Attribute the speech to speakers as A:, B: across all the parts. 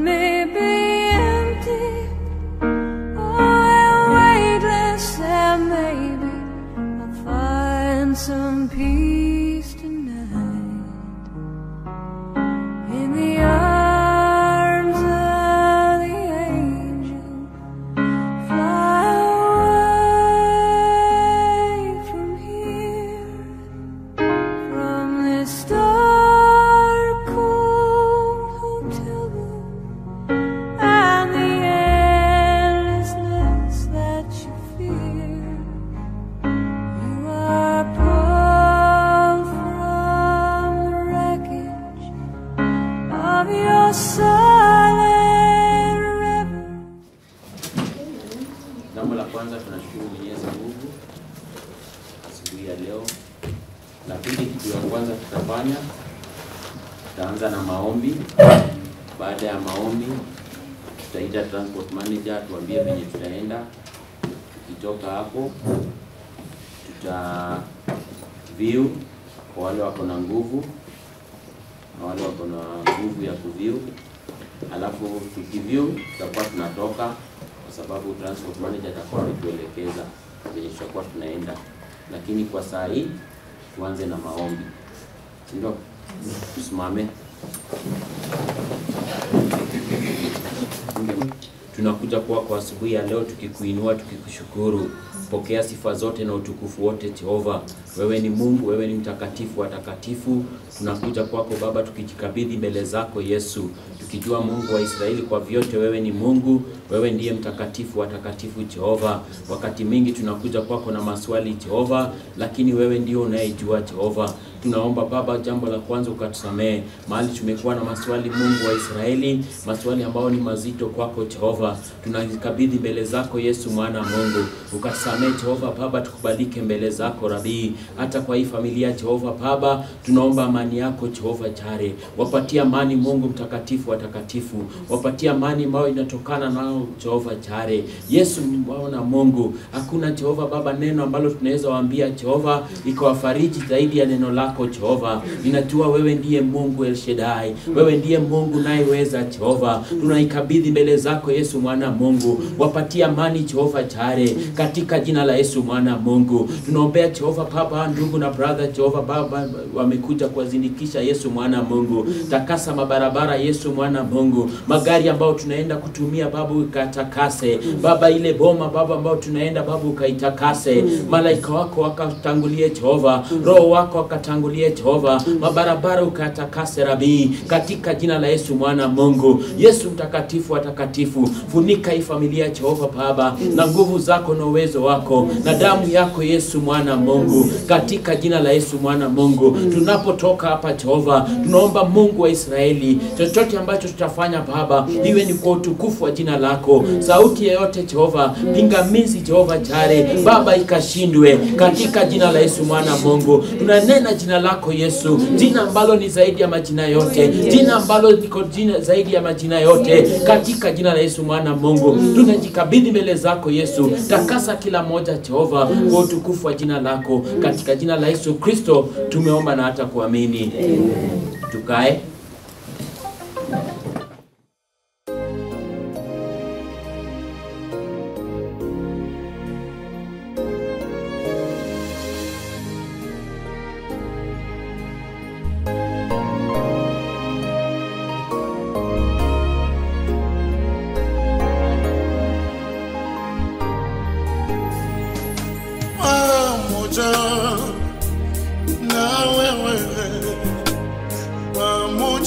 A: may be empty or weightless, and maybe I'll find some peace tonight in the arms of the angel. Fly away from here, from this dark, cold hotel room, and the endlessness that you fear. You are pulled from the wreckage of your silent river.
B: Jambo la kwanza, tunashukuru Mwenyezi Mungu asubuhi ya leo. La pili, kitu ya kwanza tutafanya, tutaanza na maombi. Baada ya maombi, tutaita transport manager tuambie venye tutaenda. Tukitoka hapo, tuta view kwa wale wako na nguvu na wale wako na nguvu ya kuview. Alafu tukiview tutakuwa tunatoka, kwa sababu transport manager atakuwa ametuelekeza venye tutakuwa tunaenda. Lakini kwa saa hii tuanze na maombi. Ndio, tusimame. Tunakuja kwa asubuhi ya leo tukikuinua, tukikushukuru. Pokea sifa zote na utukufu wote Jehova. Wewe ni Mungu, wewe ni mtakatifu wa takatifu. Tunakuja kwako Baba tukijikabidhi mbele zako Yesu. Tukijua Mungu wa Israeli kwa vyote wewe ni Mungu, wewe ndiye mtakatifu wa takatifu Jehova. Wakati mingi tunakuja kwako na maswali Jehova, lakini wewe ndio unayejua Jehova. Tunaomba Baba, jambo la kwanza ukatusamee. Mahali tumekuwa na maswali Mungu wa Israeli, maswali ambao ni mazito kwako Jehova. Tunajikabidhi mbele zako Yesu mwana Mungu. Ukatusamee Jehova Baba, tukubalike mbele zako Rabii. Hata kwa hii familia Jehova Baba, tunaomba amani yako Jehova Jare. Wapatia amani Mungu mtakatifu wa takatifu. Wapatia amani ambayo inatokana nao Jehova Jare. Yesu mwana Mungu, hakuna Jehova Baba neno ambalo tunaweza waambia Jehova ikawafariji zaidi ya neno lako Jehova. Ninajua wewe ndiye Mungu El Shaddai. Wewe ndiye Mungu nayeweza Jehova. Tunaikabidhi mbele zako Yesu mwana Mungu. Wapatia amani Jehova Jare katika jina la Yesu mwana Mungu. Tunaombea Jehova Baba, ndugu na brother Jehova Baba wamekuja kuwazindikisha Yesu mwana Mungu. Takasa mabarabara Yesu mwana Mungu. Magari ambao tunaenda kutumia Baba ukatakase. Baba ile boma Baba ambao tunaenda Baba ukaitakase. Malaika wako wakatangulie Jehova. Roho wako wakatangulie Jehova. Mabarabara ukatakase Rabii katika jina la Yesu mwana Mungu. Yesu mtakatifu wa takatifu, funika hii familia Jehova Baba na nguvu zako na uwezo wako na damu yako Yesu mwana Mungu katika jina la Yesu mwana Mungu. Tunapotoka hapa Jehova, tunaomba Mungu wa Israeli, chochote ambacho tutafanya Baba iwe ni kwa utukufu wa jina lako. Sauti yoyote Jehova, pingamizi Jehova Jare Baba ikashindwe katika jina la Yesu mwana Mungu. Tunanena jina lako Yesu, jina ambalo ni zaidi ya majina yote, jina ambalo liko jina zaidi ya majina yote katika jina la Yesu mwana Mungu. Tunajikabidhi mbele zako Yesu, takasa kila moja Jehova kwa utukufu wa jina lako katika jina la Yesu Kristo tumeomba na hata kuamini. Amen. Tukae.
C: Na wewe pamoja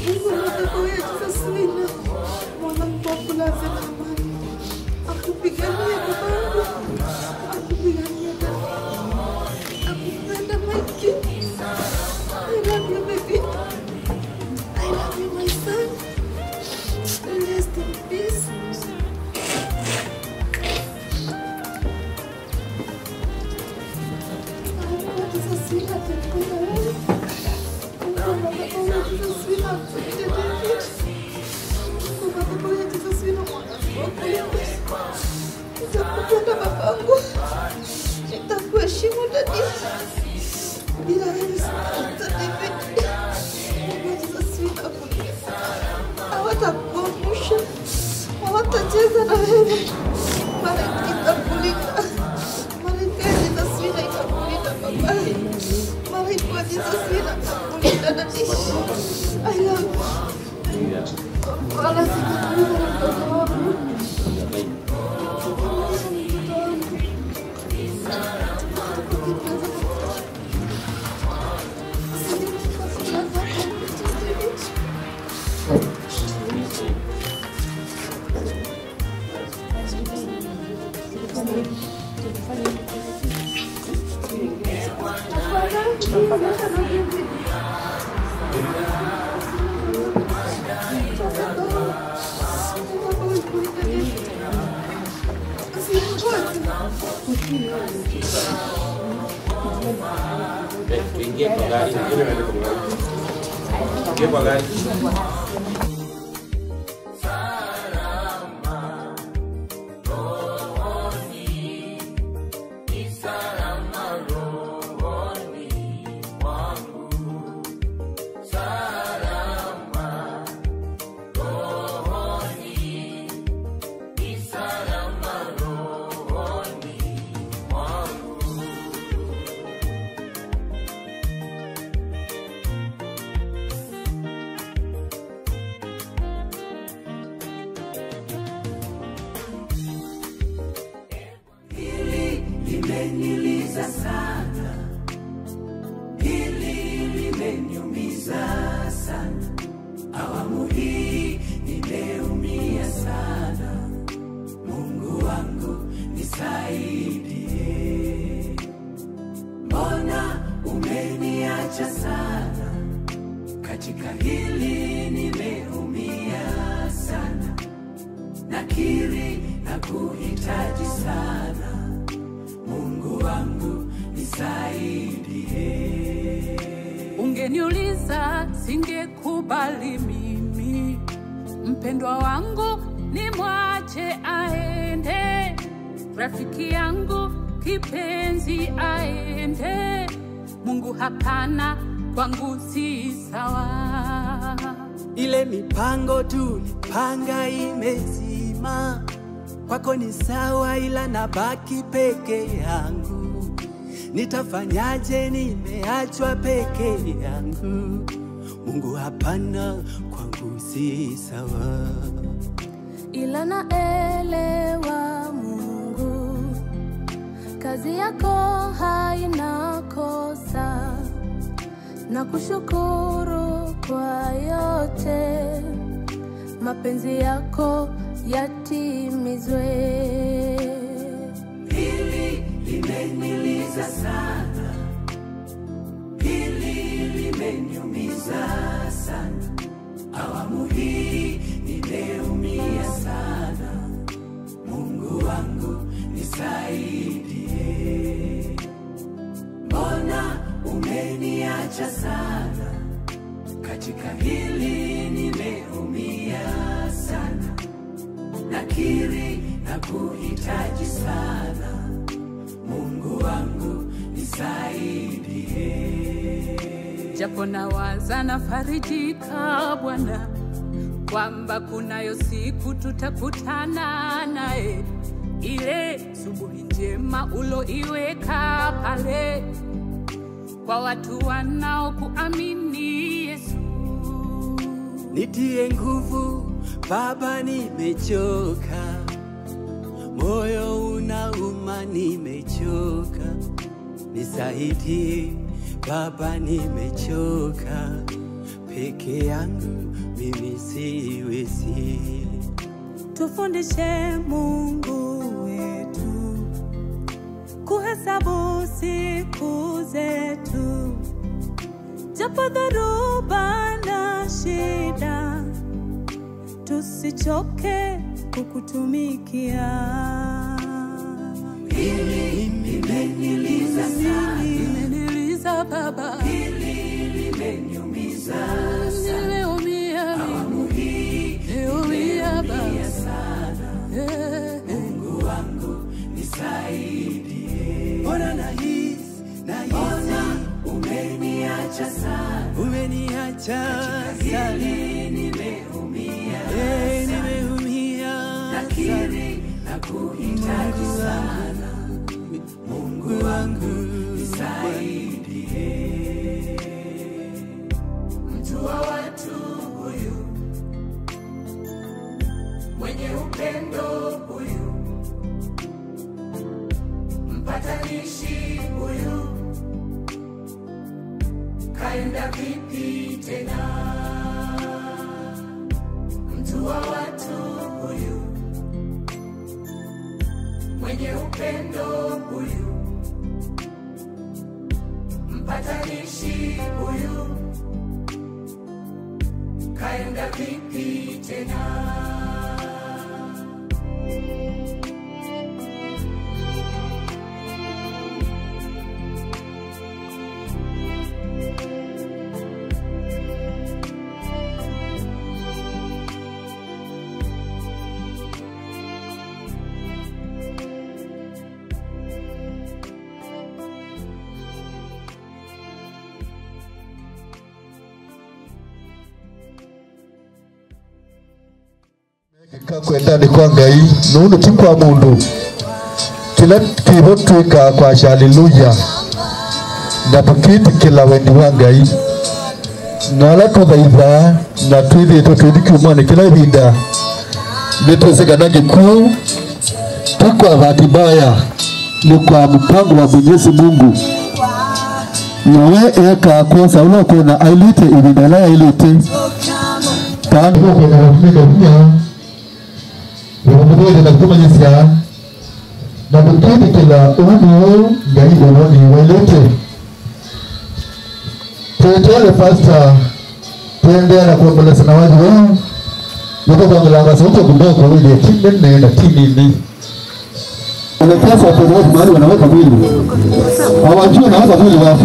C: Mungu madhabahu ya Jesusina, mwanangu akulaze na amani, akupigania babangu, akupigania dada, akupenda Mike. I love you baby, I love you my son, rest in peace. Jesusina atakupenda wewe. Nitakupenda babangu, nitakuheshimu dadi, bila wewe sitakuhitaji. Jesusina kulia, hawatakuangusha, hawatacheza na wewe. Malaika itakulinda, malaika ya Jesusina itakulinda baba. Malaika ya Jesusina itakulinda dadi. I love you. Wala sitakuliza na mtoto wangu.
B: Ingia kwa gari. Ingia kwa gari.
D: Limeniliza sana, hili limeniumiza sana. Awamu hii nimeumia sana. Mungu wangu nisaidie. Mbona umeniacha sana? Katika hili nimeumia sana. Nakiri na kuhitaji sana. Mungu wangu nisaidie.
E: Ungeniuliza singekubali mimi, mpendwa wangu nimwache aende, rafiki yangu kipenzi aende. Mungu hapana, kwangu si sawa.
D: Ile mipango tulipanga imezima. Kwako ni sawa, ila nabaki peke yangu. Nitafanyaje? Nimeachwa peke yangu. Mungu hapana, kwangu si sawa.
F: Ila naelewa Mungu, kazi yako haina kosa. Na kushukuru kwa yote, mapenzi yako yatimizwe.
D: Hili limeniliza sana, hili limeniumiza sana. Awamu hii nimeumia sana. Mungu wangu nisaidie. Mbona umeniacha sana? Katika hili nimeumia sana. Nakiri na kuhitaji sana. Mungu wangu nisaidie.
E: Japo nawaza nafarijika Bwana, kwamba kunayo siku tutakutana naye. Ile subuhi njema uloiweka pale kwa watu wanaokuamini Yesu.
D: Nitie nguvu Baba, nimechoka. Moyo unauma, nimechoka. Nisaidie Baba, nimechoka. peke yangu mimi siwezi.
E: Tufundishe Mungu wetu kuhesabu siku zetu, japo dhoruba na shida, tusichoke kukutumikia.
D: Hili limeniliza sana,
E: limeniliza Baba,
D: hili limeniumiza sana,
E: nimeumia
D: awamu hii nimeumia sana. Mungu wangu nisaidie. Mbona nahisi umeniacha sana, umeniacha sana, nimeumia nakiri na kuhitaji sana. Mungu wangu nisaidie. Mtu wa watu huyu, mwenye upendo huyu, mpatanishi huyu, kaenda vipi tena? Mtu wa watu huyu, mwenye upendo huyu, mpatanishi huyu, kaenda vipi tena?
G: Kwendani kwa Ngai nundu ti kwa mundu kila kibotwika kwa haleluya na tukiti kila wendi wa Ngai na la tuthaitha na twithiki umane kila ibinda nitwesegana gikuu tukwa bahati mbaya ni kwa mpango wa Mwenyezi Mungu. Nawe eka kosa unakuona ailite ibinda la ailite tangu kwa kufikia Wamudwele na kumanyisia na mukini kila uno Ngai uloni wailete tuetele fasta tuendea na kuombolesa na waji wao yuko kwa mlanga sauti kundoko wile timene na timini ulekiasa wapozozi mahali wanaweka mwili hawajua na waka mwili wafu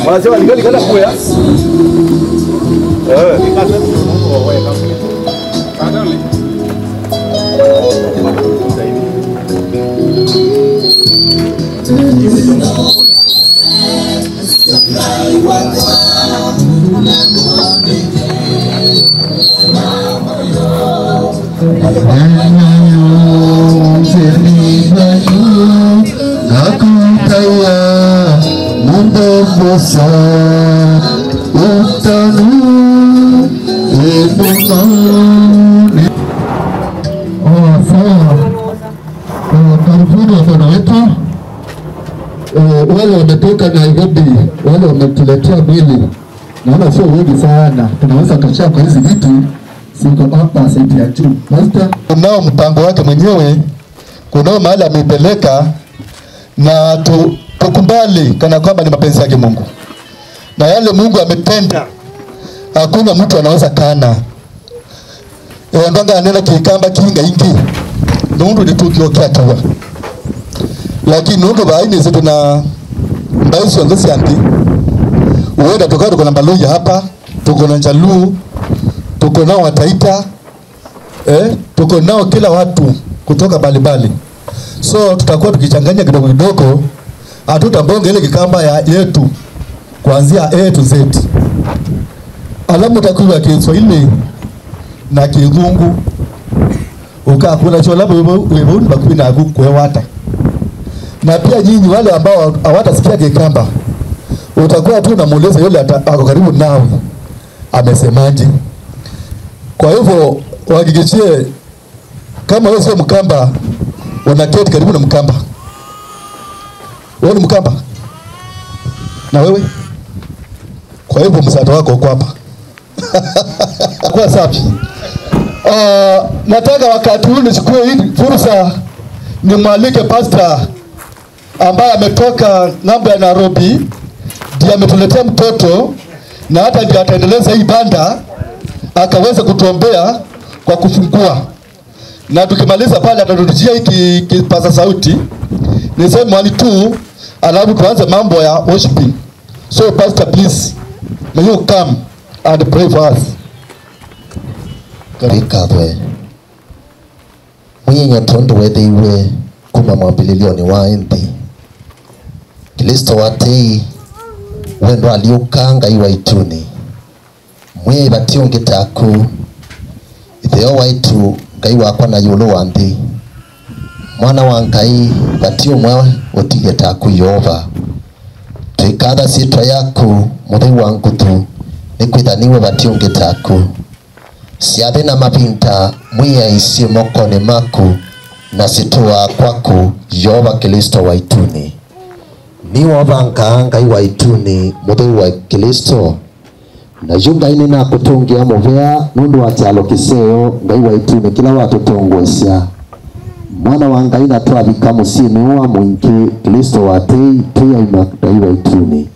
G: Wanasema nikali kana kuya. Wale wametoka Nairobi, wale wametuletea mwili, naona sio wengi sana, tunaweza kachia kwa hizi vitu siko hapa senti ya juu. Master kunao mpango wake mwenyewe, kunao mahali amepeleka na tukubali kana kwamba ni mapenzi yake Mungu, na yale Mungu ametenda hakuna mtu anaweza kana. Ndanga anena kikamba kinga ingi nundu nitukiokia tawa, lakini nundu baini zetu na mbaisi wangosi anti uweda tukao tuko na Mbaluya hapa, tuko na Njaluo, tuko nao Wataita, tuko nao kila watu kutoka balibali. So tutakuwa tukichanganya kidogo kidogo, hatutambonge ile kikamba ya yetu kuanzia A to Z. Alamu takuwa Kiswahili na Kizungu ukakula chola wewe bakui na kukwewata. Na pia nyinyi wale ambao hawatasikia Kikamba utakuwa tu unamuuliza yule ako karibu nawe amesemaje. Kwa hivyo wahakikishie kama wewe sio Mkamba unaketi karibu na Mkamba. Wewe ni Mkamba? Na wewe? Kwa hivyo msaada wako uko hapa. Kwa safi. Nataka wakati huu nichukue hii fursa nimwalike pastor ambaye ametoka ng'ambo ya Nairobi, ndiye ametuletea mtoto na hata ndiye ataendeleza hii banda akaweza kutuombea kwa kufungua. Na tukimaliza pale atarudishia hiki kipaza sauti. Niseme 1 2 alafu tuanze mambo ya worshiping. So pastor, please may you come and pray for us.
H: Karikadwe mwenye tondo wethe iwe kuma mwambililioni wa nthi Kristo watei wendo aliukanga iwa ituni mwe batio ngitaku itheo waitu ngai wakwa na yulu wa nthi mwana wa ngai batio mwe utige taku Yehova twikatha sitwa yaku muthei wa nguthu nikwithaniwe batio ngitaku siathe na mapinta mwiya isi mokone maku na situa kwaku Yehova Kristo wa ituni ni wabanga ngai wa ituni muthei wa Kristo na junga ine na kutungia muvea nundu wa chalo kiseo ngai wa ituni kila watu tongwesya mwana wa ngai na twabika musini wa mwingi Kristo wa tei tuya imakdai wa ituni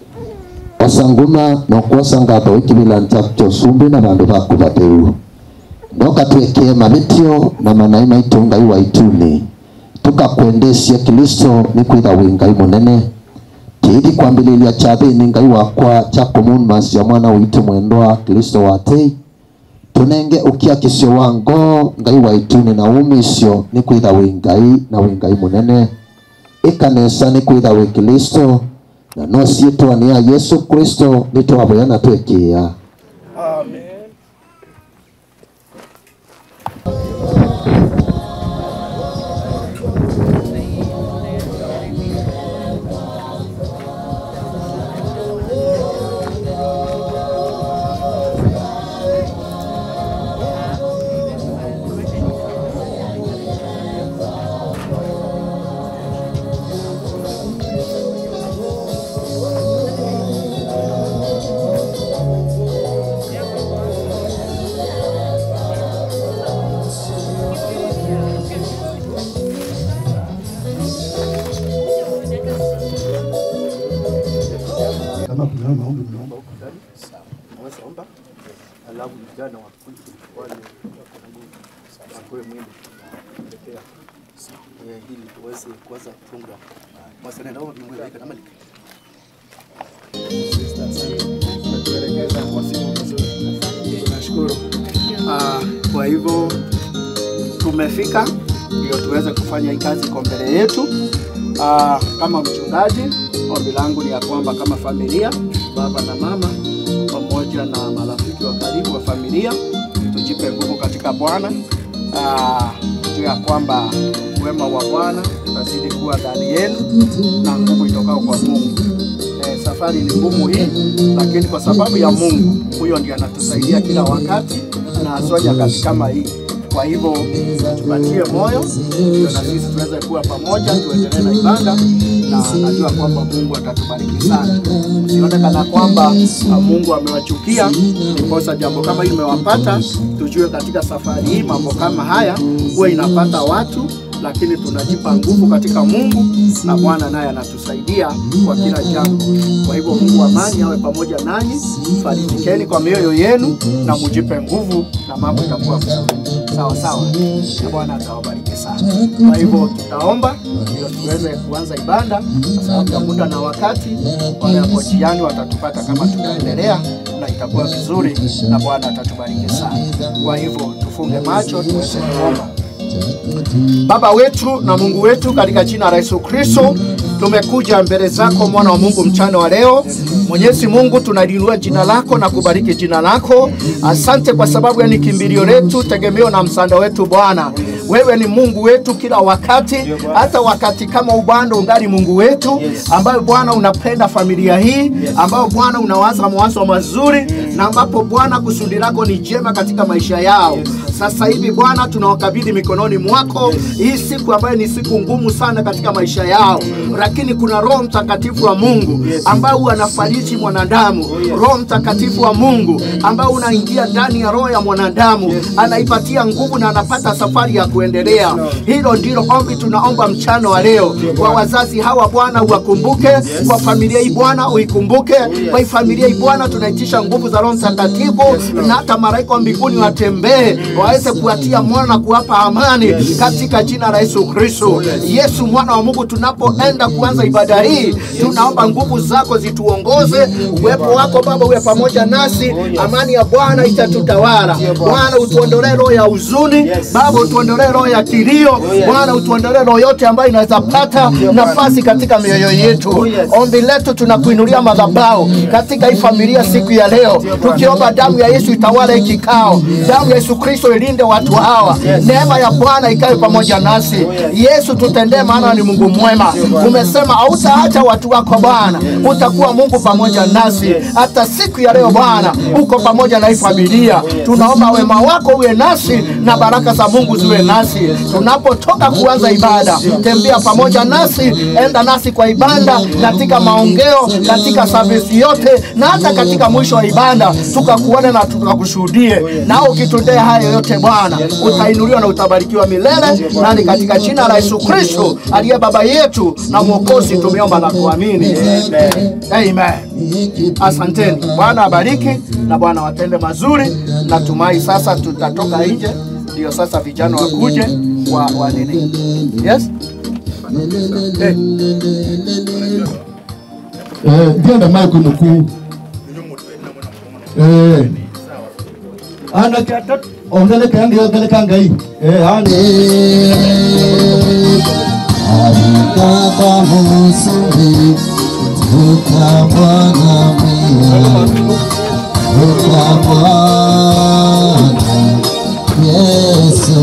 H: osanguna no kwasanga to ikibila nchapcho sumbi na bandu baku bateu noka tuwekee mabitio na manai maitu ngai wa ituni tukakwendesya Kristo ni kwitha wingai munene kidi kwambililia chathini ngai wakwa cha komun masya mwana witu mwendwa Kristo wa tei tunenge ukia kisyo wango ngai wa ituni na umisyo ni kwitha wingai na wingai munene ikanesa ni kwitha wi Kristo na no sietwa ni ya Yesu Kristo nitwaboyana twekia. Amen.
G: Kama kuna maombi mnaomba huko ndani, sawa. Naweza omba. Alafu vijana wa wale kwa mwili kuelekea ili tuweze kuanza kufunga. Basi naomba Mungu aweke na malika. Tuelekeza kwa siku nzuri. Tunashukuru. Kwa hivyo tumefika ndio tuweze kufanya hii kazi kwa mbele yetu. Kama mchungaji, ombi langu ni ya kwamba kama familia, baba na mama pamoja na marafiki wa karibu wa familia, tujipe nguvu katika Bwana. Tujue ya kwamba wema wa Bwana utazidi kuwa ndani yenu na nguvu itokao kwa Mungu. Safari ni ngumu hii, lakini kwa sababu ya Mungu, huyo ndiye anatusaidia kila wakati na haswa nyakati kama hii. Kwa hivyo tupatie moyo ndio na sisi tuweze kuwa pamoja, tuendelee na ibada, na najua kwamba Mungu atatubariki sana. Usione kana kwamba Mungu amewachukia ndiposa jambo kama hili limewapata. Tujue katika safari hii mambo kama haya huwa inapata watu, lakini tunajipa nguvu katika Mungu na Bwana naye anatusaidia kwa kila jambo. Kwa hivyo Mungu amani awe pamoja nanyi, farijikeni kwa mioyo yenu na mujipe nguvu na mambo itakuwa vizuri. Sawa sawa. Na Bwana atawabariki sana. Kwa hivyo tutaomba ndio tuweze kuanza ibada, kwa sababu ya muda na wakati. Wale wakochiani watatupata kama tunaendelea na itakuwa vizuri na Bwana atatubariki sana. Kwa hivyo tufunge macho tuweze kuomba.
I: Baba wetu na Mungu wetu, katika jina la Yesu Kristo tumekuja mbele zako mwana wa Mungu mchana wa leo. Mwenyezi Mungu, tunaliinua jina lako na kubariki jina lako. Asante kwa sababu ya ni kimbilio letu, tegemeo na msaada wetu Bwana. Wewe ni Mungu wetu kila wakati, hata wakati kama ubando ungali Mungu wetu, ambayo Bwana unapenda familia hii, ambayo Bwana unawaza mawazo mazuri, na ambapo Bwana kusudi lako ni jema katika maisha yao. Sasa hivi Bwana tunawakabidhi mikononi mwako hii siku ambayo ni siku ngumu sana katika maisha yao, lakini kuna Roho Mtakatifu wa Mungu ambao anafariji mwanadamu. Roho Mtakatifu wa Mungu ambao unaingia ndani ya roho ya mwanadamu, anaipatia nguvu na anapata safari ya kuendelea. Hilo ndilo ombi tunaomba mchana wa leo. Kwa wazazi hawa Bwana uwakumbuke, kwa familia hii Bwana uikumbuke. Kwa familia hii Bwana tunaitisha nguvu za Roho Mtakatifu, na hata malaika wa mbinguni watembee waweze kuatia moyo na kuwapa amani katika jina la Yesu Kristo. Yesu mwana wa Mungu, tunapoenda kuanza ibada hii, tunaomba nguvu zako zituongoze. Uwepo wako Baba uwe pamoja nasi. Amani ya Bwana itatutawala. Bwana utuondolee roho ya huzuni, Baba utuondolee roho ya kilio. Bwana utuondolee roho yote ambayo inaweza pata nafasi katika mioyo yetu. Ombi letu tunakuinulia madhabahu katika hii familia siku ya leo, tukiomba damu ya Yesu itawale hiki kikao. Damu ya Yesu Kristo ilinde watu hawa. Neema ya Bwana ikae pamoja nasi. Yesu tutendee, maana ni Mungu mwema. Umesema hautaacha watu wako Bwana, utakuwa Mungu pamoja nasi. Hata siku ya leo Bwana uko pamoja na hii familia. Tunaomba wema wako uwe nasi na baraka za Mungu ziwe nasi. Tunapotoka kuanza ibada, tembea pamoja nasi, enda nasi kwa ibada, katika maongeo, katika service yote, na hata katika mwisho wa ibada tukakuone na tukakushuhudie. Na ukitendea hayo yote Bwana, utainuliwa na utabarikiwa milele. Na ni katika jina la Yesu Kristo aliye Baba yetu na Mwokozi tumeomba na kuamini. Amen. Asanteni. Bwana abariki na Bwana watende mazuri. Natumai sasa tutatoka nje, ndio sasa vijana wakuje wa nini. Yes?
G: Ndio na mako nuku. Ana kata ongele kangi ongele kangai. Ani
H: Baba musuri tukabana mia tukabana Yesu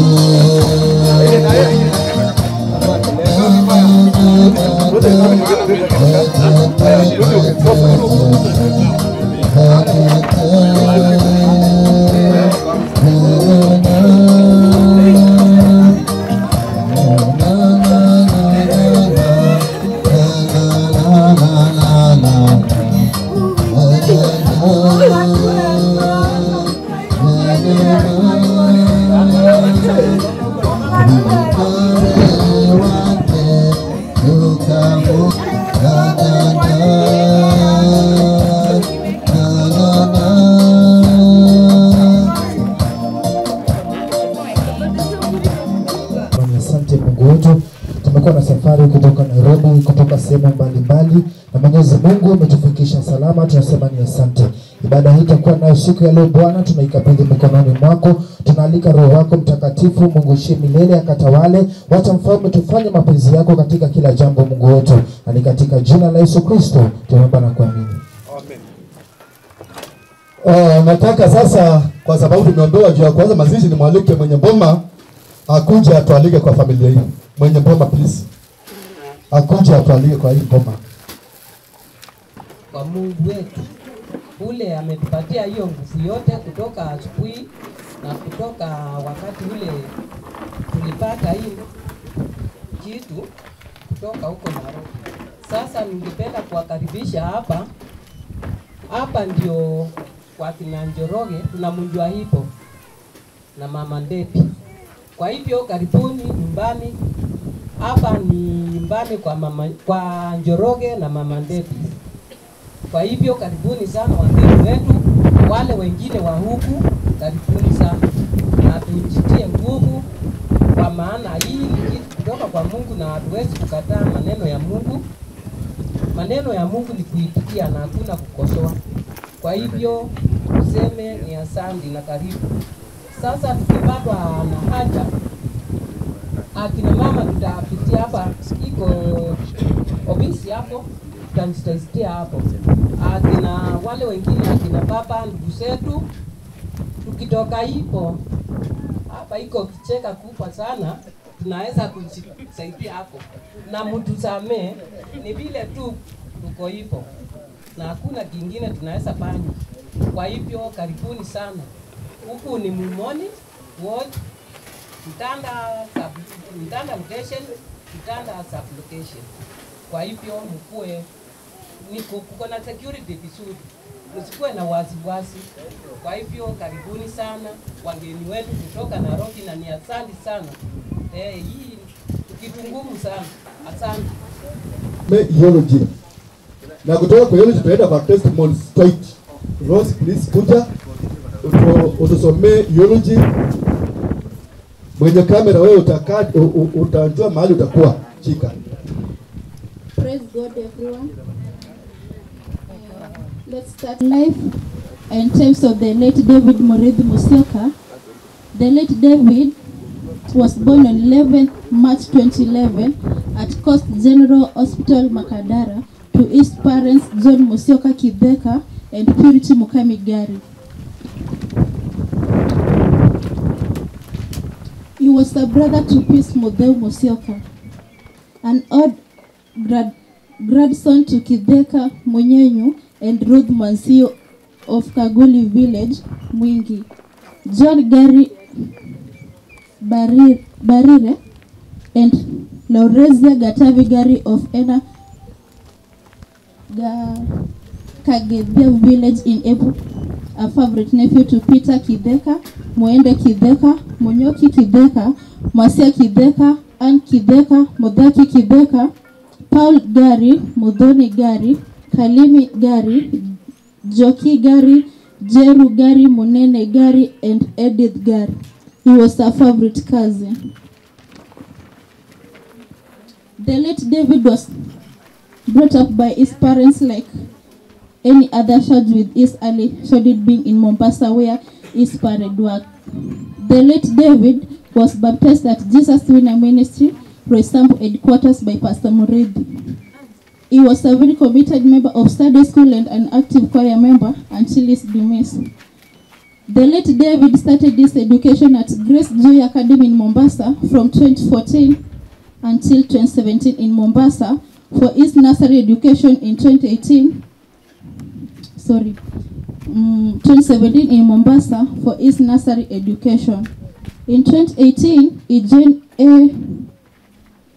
H: kutoka Nairobi, kutoka sehemu mbalimbali, na Mwenyezi Mungu umetufikisha salama. Tunasema ni asante. Ibada hii itakuwa nayo siku ya leo Bwana, tunaikabidhi mikononi mwako. Tunaalika Roho wako Mtakatifu Mungu ishi milele akatawale. Wacha Mfalme tufanye mapenzi yako katika kila jambo Mungu wetu, na ni katika jina la Yesu Kristo tunaomba na kuamini. Amen. Nataka sasa, kwa sababu tumeombewa juu ya kwanza mazishi, ni mwalike mwenye boma akuje atualike kwa familia hii. Mwenye boma please. Akuje atualike kwa hii boma.
J: Kwa Mungu wetu ule ametupatia hiyo nguvu yote kutoka asubuhi na kutoka wakati ule tulipata hii kitu kutoka huko Nairobi. Sasa ningependa kuwakaribisha hapa. Hapa ndio kwa kina Njoroge tunamjua hipo na Mama Ndepi. Kwa hivyo karibuni nyumbani. Hapa ni nyumbani kwa Njoroge na Mama Ndepi. Kwa hivyo karibuni sana wageni wetu, wale wengine wa huku karibuni sana. Na tujitie nguvu, kwa maana hii ni kitu kutoka kwa Mungu na hatuwezi kukataa maneno ya Mungu. Maneno ya Mungu ni kuitikia na hakuna kukosoa. Kwa hivyo tuseme ni asante na karibu. Sasa tukipatwa na haja akina mama tutapitia hapa, iko ofisi hapo, tutajisaidia hapo. Akina wale wengine, akina baba, ndugu zetu, tukitoka hipo hapa iko kicheka kubwa sana, tunaweza kujisaidia hapo na mtusamee, ni vile tu tuko hipo na hakuna kingine tunaweza fanya. Kwa hivyo karibuni sana. Huku ni Mumoni ward, Mtanda location, Mtanda sub location. Kwa hivyo mkue kuko na security vizuri, msikuwe na wasiwasi. Kwa hivyo karibuni sana wageni wetu kutoka Nairobi, na ni asante sana. Hii kitu ngumu sana. Asante.
G: Theology. Na kutoka kwa theology tunaenda kwa testimonies straight. Rose, please kuja utusomee theology. Mwenye kamera wewe utajua mahali utakuwa chika.
K: Praise God everyone. Let's start life in terms of the late David Muridhi Musyoka. The late David was born on 11th March 2011 at Coast General Hospital, Makadara, to his parents John Musyoka Kidheka and Purity Mukami Gari. He was a brother to Peace Mutheu Musyoka, an odd grandson to Kidheka Munyenyu and Ruth Mansio of Kaguli village, Mwingi. John Gari Barire and Laurezia Gatavi Gari of Ena Kagedhia village in Ebu, a favorite nephew to Peter Kidheka, Mwende Kidheka, Munyoki Kidheka, Masia Kidheka, Ann Kidheka, Mudhaki Kidheka, Paul Gari, Mudhoni Gari, Kalimi Gari, Joki Gari, Jeru Gari, Munene Gari, and Edith Gari. He was a favorite cousin. The late David was brought up by his parents like any other child, with his early childhood being in Mombasa, where his parents worked. The late David was baptized at Jesus Winner Ministry, Roysambu headquarters, by Pastor Muridhi. He was a very committed member of Sunday school and an active choir member until his demise. The late David started his education at Grace Joy Academy in Mombasa from 2014 until 2017 in Mombasa for his nursery education in 2017 in Mombasa for his nursery education. In 2018, he joined A.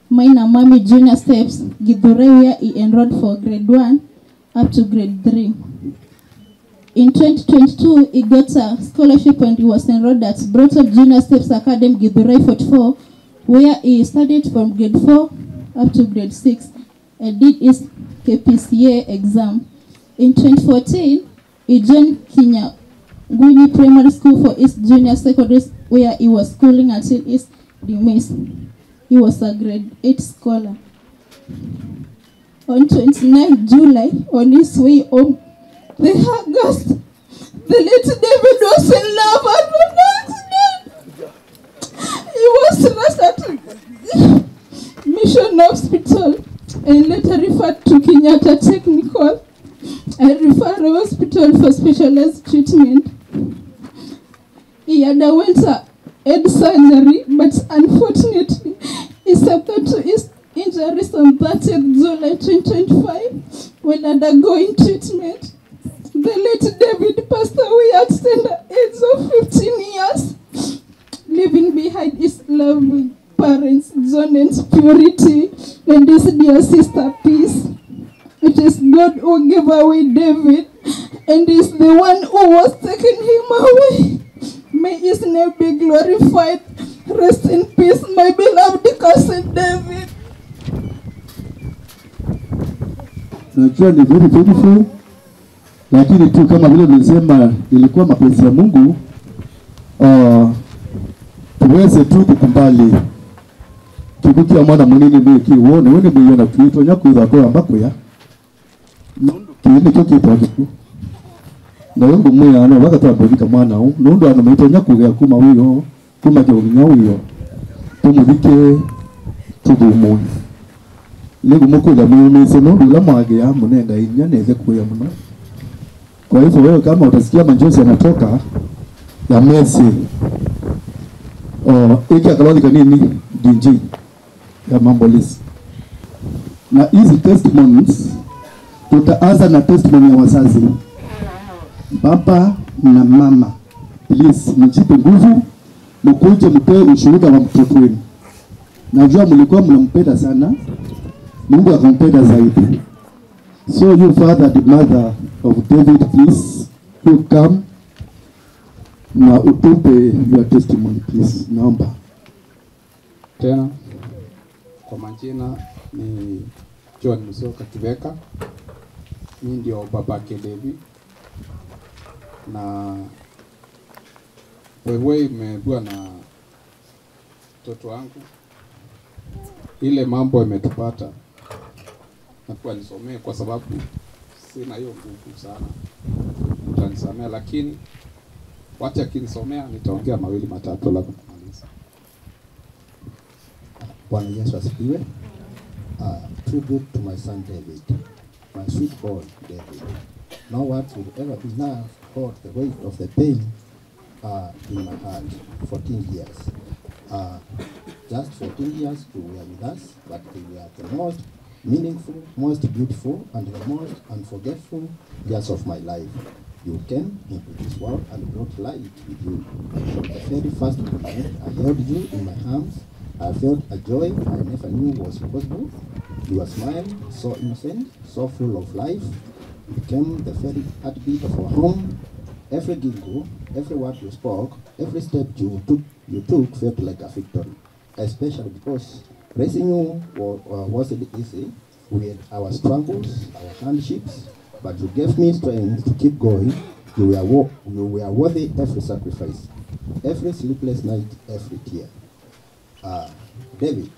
K: Minor Mami Junior Steps, Githurai, where he enrolled for grade 1 up to grade 3. In 2022, he got a scholarship and he was enrolled at Broughton Junior Steps Academy, Githurai 44, where he studied from grade 4 up to grade 6 and did his KPCA exam. In 2014, he joined Kinyangunyi Primary School for his junior secondary, where he was schooling until his demise. He was a grade 8 scholar. On 29 July, on his way home, the August, the late David was in love and an accident. He was rushed at Mission Hospital and later referred to Kenyatta Technical and Referral Hospital for specialized treatment. He underwent a head surgery, but unfortunately, he succumbed to his injuries on 30th July 2025 when undergoing treatment. The late David passed away at tender age of 15 years, leaving behind his loving parents, John and Purity, and his dear sister, Peace. It is God who gave away David, and is the one who was taking him away. May his name be glorified. Rest in peace, my beloved cousin David.
G: Najua ni very beautiful, lakini tu kama vile nilisema ilikuwa mapenzi ya Mungu tuweze tu kukubali kibuki ya mwana munini wiki uone wene mwiona tuito nyakuiza kwa ambako ya kini kyo kitu na yungu mwe waka tuwa mwana huu nundu ana mwito nyakuiza kuma huyo kuma kyo unya huyo tumulike tubumuni lego mukula muumese no bila mwage ya munenga inya neze kuya muno. Kwa hivyo wewe kama utasikia machozi yanatoka ya Messi iki akabadilika nini dinji ya mambo lisi. Na hizi testimonies tutaanza na testimony ya wazazi, baba na mama. Please mjipe nguvu, mkuje mtoe ushuhuda wa mtoto wenu. Najua mlikuwa mnampenda sana, Mungu akampenda zaidi. So you father, the mother of David, please you come na utupe your testimony please. Naomba
L: tena. Kwa majina ni John Musioka Kiveka, mimi ndio babake David, na wewe imebua na mtoto wangu. Ile mambo imetupata na kwa nisomee kwa sababu sina hiyo nguvu sana, utanisamea, lakini wacha kinisomea nitaongea mawili matatu la kumaliza.
M: Bwana Yesu asifiwe. Tribute to my son David, my sweet boy David. No words will ever be enough to hold the weight of the pain in my heart. 14 years. Just 14 years you were with us, but they were the most meaningful, most beautiful, and the most unforgettable years of my life. You came into this world and brought light with you. From the very first moment I held you in my arms, I felt a joy I never knew was possible. Your smile, so innocent, so full of life, became the very heartbeat of our home. Every giggle, every word you spoke, every step you took felt like a victory. Especially because raising you wasn't easy. We had our struggles, our hardships, but you gave me strength to keep going. You were worthy every sacrifice, every sleepless night, every tear. David,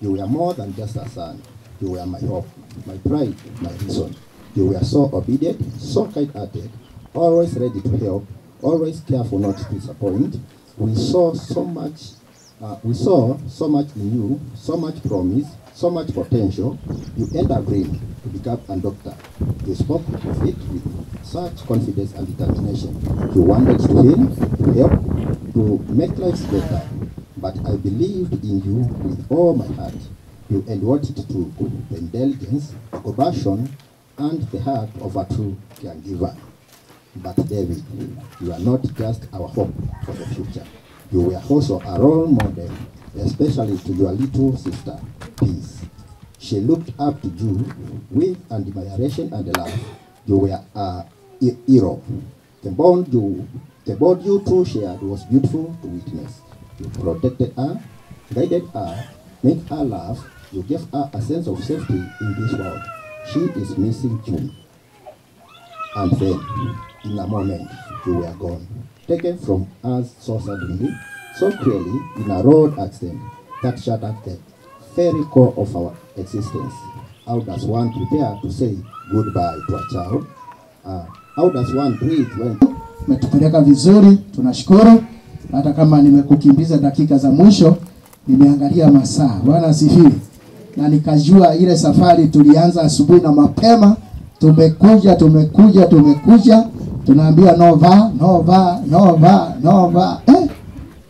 M: you were more than just a son. You were my hope, my pride, my reason. You were so obedient, so kind-hearted, always ready to help, always careful not to disappoint. We saw so much in you, so much promise, so much potential. You ended up dream to become a doctor. You spoke of it with such confidence and determination. You wanted to heal, to help, to make lives better. But I believed in you with all my heart. You endured it through the intelligence, the compassion, and the heart of a true caregiver. But David, you are not just our hope for the future. You were also a role model, especially to your little sister, Peace. She looked up to you with admiration and love. You were a hero. The bond you two shared was beautiful to witness. You protected her, guided her, made her laugh. You gave her a sense of safety in this world. She is missing you. And then, in a moment, you were gone, taken from us so suddenly, so clearly, in a road accident that shattered the very core of our existence. How does one prepare to say goodbye to a child? How does one breathe when...
N: Umetupeleka vizuri, tunashukuru. Hata kama nimekukimbiza dakika za mwisho, nimeangalia masaa. Bwana asifiwe. Na nikajua ile safari tulianza asubuhi na mapema. Tumekuja. Tunaambia Nova.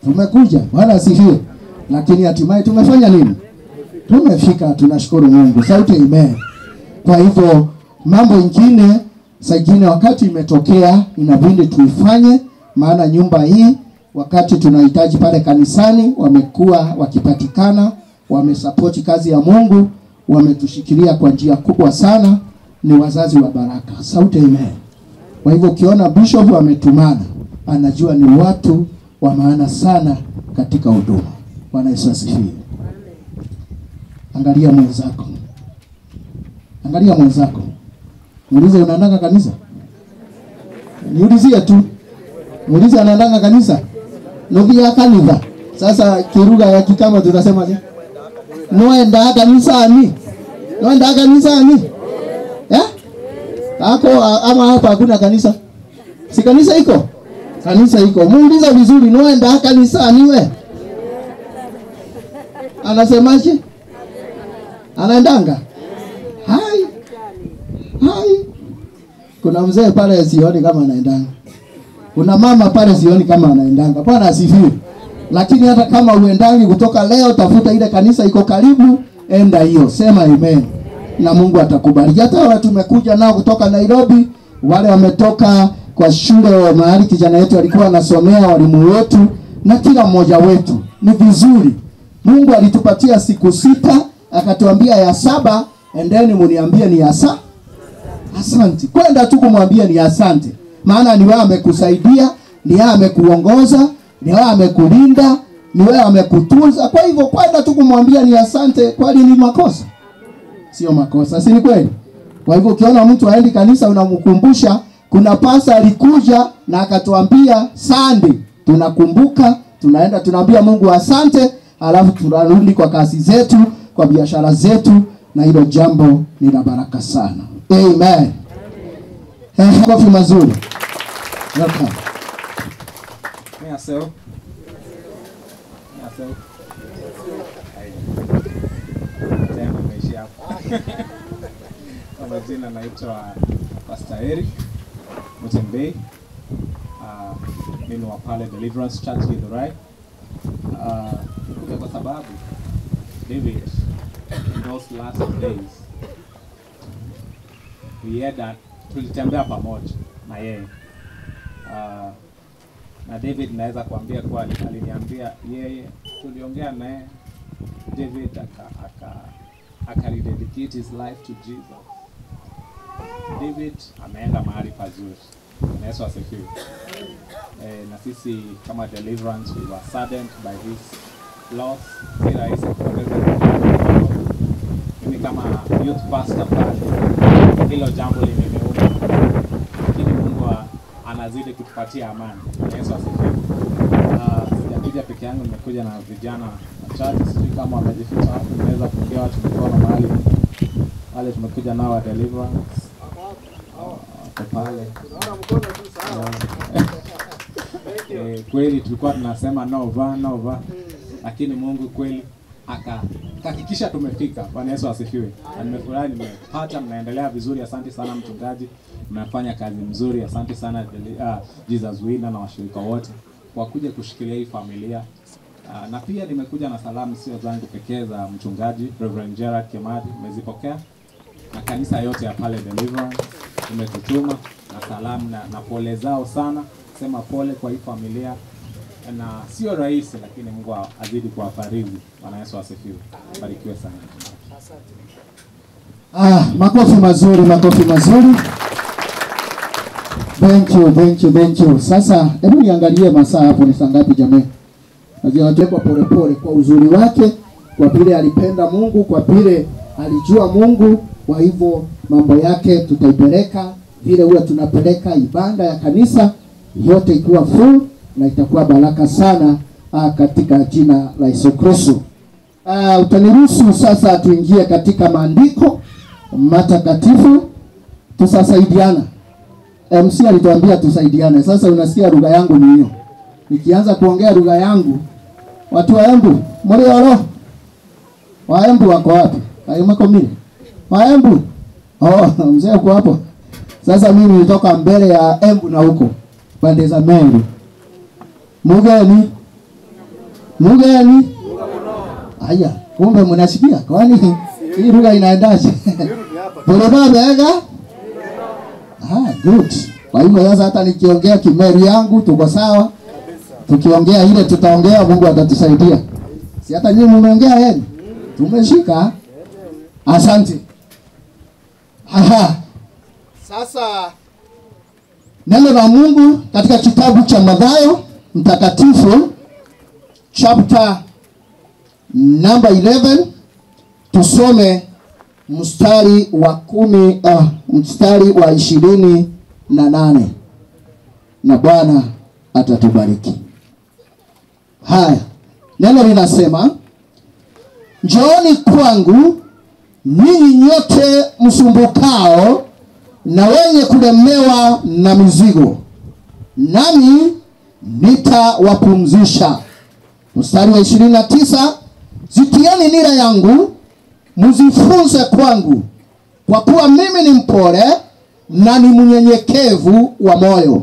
N: Tumekuja. Bwana asifiwe. Lakini hatimaye tumefanya nini? Tumefika, tunashukuru Mungu. Sauti amen. Kwa hivyo mambo ingine sajine wakati imetokea inabidi tuifanye, maana nyumba hii wakati tunahitaji pale kanisani wamekuwa wakipatikana, wamesapoti kazi ya Mungu, wametushikilia kwa njia kubwa sana, ni wazazi wa baraka. Sauti amen. Kwa hivyo ukiona bishop ametumana, anajua ni watu wa maana sana katika huduma. Bwana Yesu asifiwe. Angalia mwenzako. Muulize unaendanga kanisa? Niulizie tu. Muulize anaendanga kanisa? Novia kanisa. Sasa kiruga ya kikama tunasema je? Noenda kanisani. Hako ama hapa hakuna kanisa? Si kanisa iko? Kanisa iko. Muuliza vizuri, noenda kanisani we? Anasemaje? Anaendanga? Hai. Kuna mzee pale sioni kama anaendanga. Kuna mama pale sioni kama anaendanga. Bwana asifiwe. Lakini hata kama uendangi kutoka leo, tafuta ile kanisa iko karibu, enda hiyo. Sema amen. Na Mungu atakubariki. Hata wale tumekuja nao kutoka Nairobi, wale wametoka kwa shule mahali kijana wetu alikuwa anasomea, walimu wetu na kila mmoja wetu. Ni vizuri. Mungu alitupatia siku 6, akatuambia ya 7, endeni muniambie ni ya asante. Kwenda tu kumwambia ni asante. Maana ni wewe amekusaidia, ni yeye amekuongoza, ni wewe amekulinda, ni wewe amekutunza. Kwa hivyo kwenda tu kumwambia ni asante, kwani ni makosa? Sio makosa, si kweli? Kwa hivyo ukiona mtu aendi kanisa unamkumbusha, kuna pasa alikuja na akatuambia Sunday, tunakumbuka, tunaenda tunaambia Mungu asante, alafu tunarudi kwa kazi zetu, kwa biashara zetu, na hilo jambo ni la baraka sana. Amen. Kofi mazuri. Welcome.
O: Myself. Tena maisha hapo. Kwa jina naitwa Pastor Eric Mutembei. Mimi wa pale Deliverance Church Githurai. Kwa sababu David, in those last days we had that tulitembea pamoja na yeye. Na David naweza kuambia kwa aliniambia yeye, tuliongea naye David aka rededicate his life to Jesus. David ameenda mahali pazuri. Na Yesu asifiwe. Na sisi kama Deliverance we were saddened by this loss. Ila hizi mimi kama youth pastor pale, hilo jambo limeneuma. Lakini Mungu anazidi kutupatia amani. Yesu asifiwe. Sijakuja peke yangu, nimekuja na vijana wachache, sijui kama wamejificha hapo, naweza kuongea watu mkono mahali. Wale tumekuja nao wa Deliverance. Pale. Kweli tulikuwa tunasema no va, lakini Mungu kweli akahakikisha tumefika. Bwana Yesu asifiwe. Nimefurahi nimepata, mnaendelea vizuri. Asante sana mchungaji, mnafanya kazi nzuri. Asante sana Jesus Winner na washirika wote kwa kuja kushikilia hii familia. Na pia nimekuja na salamu sio zangu pekee, za mchungaji Reverend Gerard Kimadi, mmezipokea, na kanisa yote ya pale Deliverance umetutuma na salamu na pole zao sana. Sema pole kwa hii familia, na sio rahisi, lakini Mungu azidi kuwafariji. Bwana Yesu asifiwe. Barikiwe sana.
N: Makofi mazuri. Thank you. Sasa hebu niangalie masaa hapo ni saa ngapi jamani? Najua watu kwa pole kwa uzuri wake, kwa vile alipenda Mungu, kwa vile alijua Mungu. Kwa hivyo mambo yake tutaipeleka vile huwa tunapeleka ibada ya kanisa yote, ikiwa full, na itakuwa baraka sana katika jina la Yesu Kristo. Utaniruhusu sasa tuingie katika maandiko matakatifu, tusaidiana. MC alituambia tusaidiane. Sasa unasikia lugha yangu ni hiyo. Nikianza kuongea lugha yangu, watu wa Embu, mlioro? Wa Embu wako wapi? Hayumako mimi. Wa Embu. Mzee uko hapo. Sasa mimi nilitoka mbele ya Embu na huko pande za Meru. Mugeni. Haya, kumbe mnasikia? Kwani hii lugha inaendaje? Bora bega? Good. Kwa hivyo sasa hata nikiongea Kimeru yangu tuko sawa. Tukiongea ile tutaongea, Mungu atatusaidia. Si hata nyinyi mmeongea yeye? Tumeshika. Asante. Sasa neno la Mungu katika kitabu cha Mathayo mtakatifu chapter number 11, tusome mstari wa 28, na Bwana atatubariki. Haya, neno linasema, njooni kwangu ninyi nyote msumbukao na wenye kulemewa na mizigo, nami nitawapumzisha. Mstari wa 29, Zitieni nira yangu, mzifunze kwangu, kwa kuwa mimi ni mpole na ni mnyenyekevu wa moyo,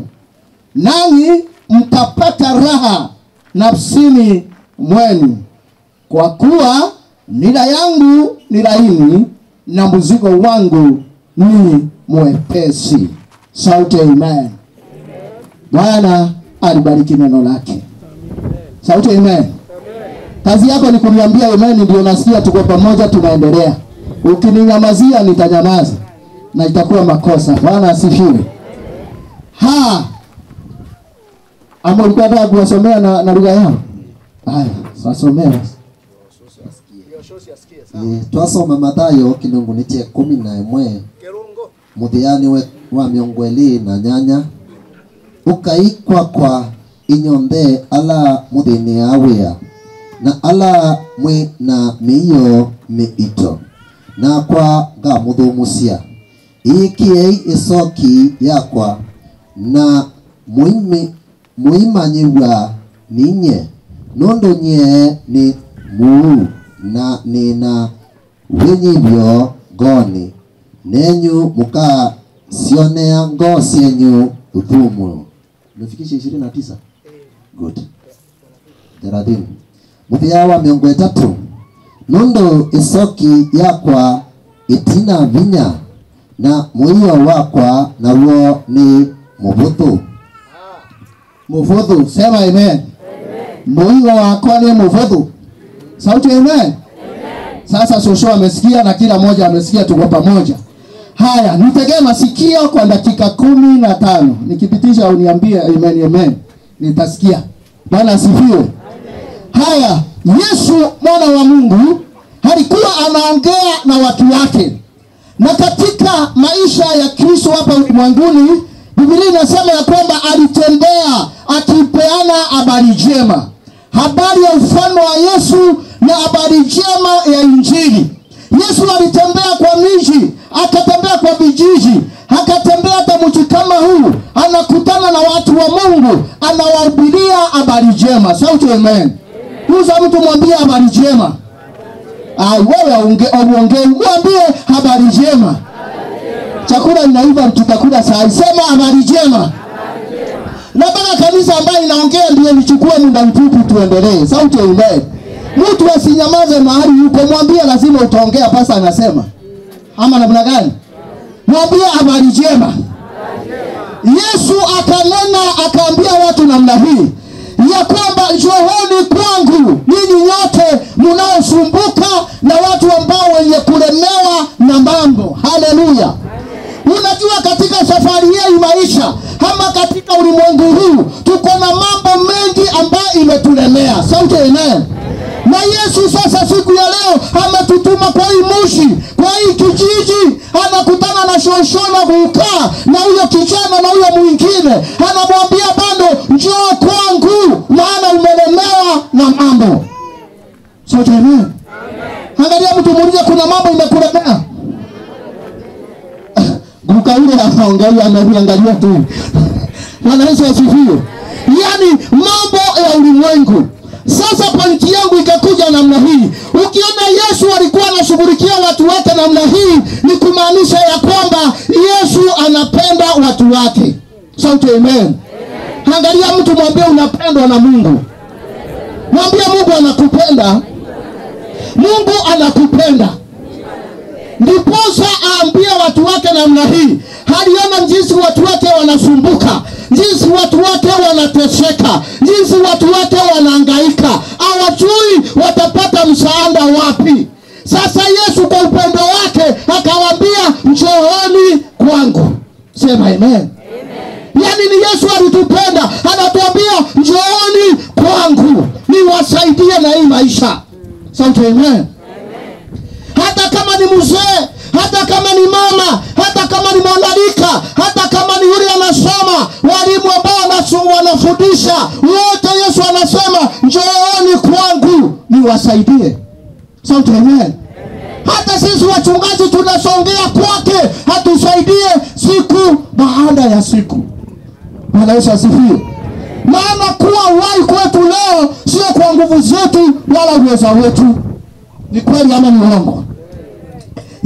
N: nanyi mtapata raha nafsini mwenu, kwa kuwa nira yangu ni laini na mzigo wangu ni mwepesi. Sauti amen. Bwana alibariki neno lake. Sauti amen. Kazi yako ni kuniambia amen, ndio nasikia tuko pamoja tunaendelea. Ukininyamazia nitanyamaza na itakuwa makosa. Bwana asifiwe. Ama ulikuwa unataka kuwasomea na lugha yao? Haya, wasomea.
H: Twasoma Mathayo kilungu cha 11 muthiani wa miongo 2 ukaikwa kwa inyonde ala muthini awia na ala mwi na miyo miito na kwa gamuthumucia ikiei isoki yakwa na muimanyiwa ninye nondo nye ni muu na nina winyivyo goni nenyu muka sionea ngosi yenyu uthumu. Umefikisha 29? Good. 30. Muthia wa miongo 3 nondo isoki yakwa itina vinya na muiyo wakwa na uo ni muvuthu.
N: Muvuthu, sema amen. Muiyo wakwa ni muvuthu. Sauti amen. Sasa Shosho amesikia na kila mmoja amesikia, tuko pamoja. Haya, nitegee masikio kwa dakika 15. Nikipitisha uniambie amen amen. Nitasikia. Bwana asifiwe. Haya, Yesu mwana wa Mungu alikuwa anaongea na watu wake. Na katika maisha ya Kristo hapa ulimwenguni, Biblia inasema ya kwamba alitembea akipeana habari njema. Habari ya ufalme wa Yesu na habari njema ya Injili. Yesu alitembea kwa miji, akatembea kwa vijiji, akatembea hata mji kama huu, anakutana na watu wa Mungu, anawahubiria habari njema. Sauti amen. Uza mtu mwambie habari njema. Wewe uongee, mwambie habari njema. Chakula inaiva tutakula saa. Sema habari njema. Na bana kanisa ambaye inaongea ndio nichukue muda mfupi tuendelee. Sauti amen. Mtu asinyamaze mahali yuko, mwambie lazima utaongea, pasa anasema. Ama namna gani? Mwambie habari njema. Yesu akanena akaambia watu namna hii ya kwamba njooni kwangu ninyi nyote mnaosumbuka na watu ambao wenye kulemewa na mambo. Haleluya. Unajua katika safari hii maisha ama katika ulimwengu huu tuko na mambo mengi ambayo imetulemea. Sauti amen. Na Yesu sasa siku ya leo ametutuma kwa hii Mushi, kwa hii kijiji, anakutana na Shoshona kukaa na huyo kijana na huyo mwingine, anamwambia bado njoo kwangu maana umelemewa na mambo. Sauti amen. Angalia mtu mmoja, kuna mambo imekulemea. Guka ule anaangalia ananiangalia tu. Bwana Yesu asifiwe. Yaani mambo ya ulimwengu. Sasa pointi yangu ikakuja namna hii. Ukiona Yesu alikuwa anashughulikia watu wake namna hii, ni kumaanisha ya kwamba Yesu anapenda watu wake. Sauti amen. Angalia mtu, mwambie unapendwa na Mungu. Mwambie Mungu anakupenda. Mungu anakupenda. Ndiposa aambie watu wake namna hii. Aliona jinsi watu wake wanasumbuka, jinsi watu wake wanateseka, jinsi watu wake wanahangaika, hawajui watapata msaada wapi. Sasa Yesu kwa upendo wake akawaambia njooni kwangu. Sema amen. Yaani ni Yesu alitupenda, anatuambia njooni kwangu niwasaidie na hii maisha. Sauti amen. Hata kama ni mzee, hata kama ni mama, hata kama ni mwanalika, hata kama ni yule anasoma, walimu ambao wanafundisha, wote Yesu anasema njooni kwangu niwasaidie. Sauti amen. Hata sisi wachungaji tunasongea kwake atusaidie siku baada ya siku. Bwana Yesu asifiwe. Maana kuwa uhai kwetu leo sio kwa nguvu zetu wala uwezo wetu, Ni kweli ama ni uongo?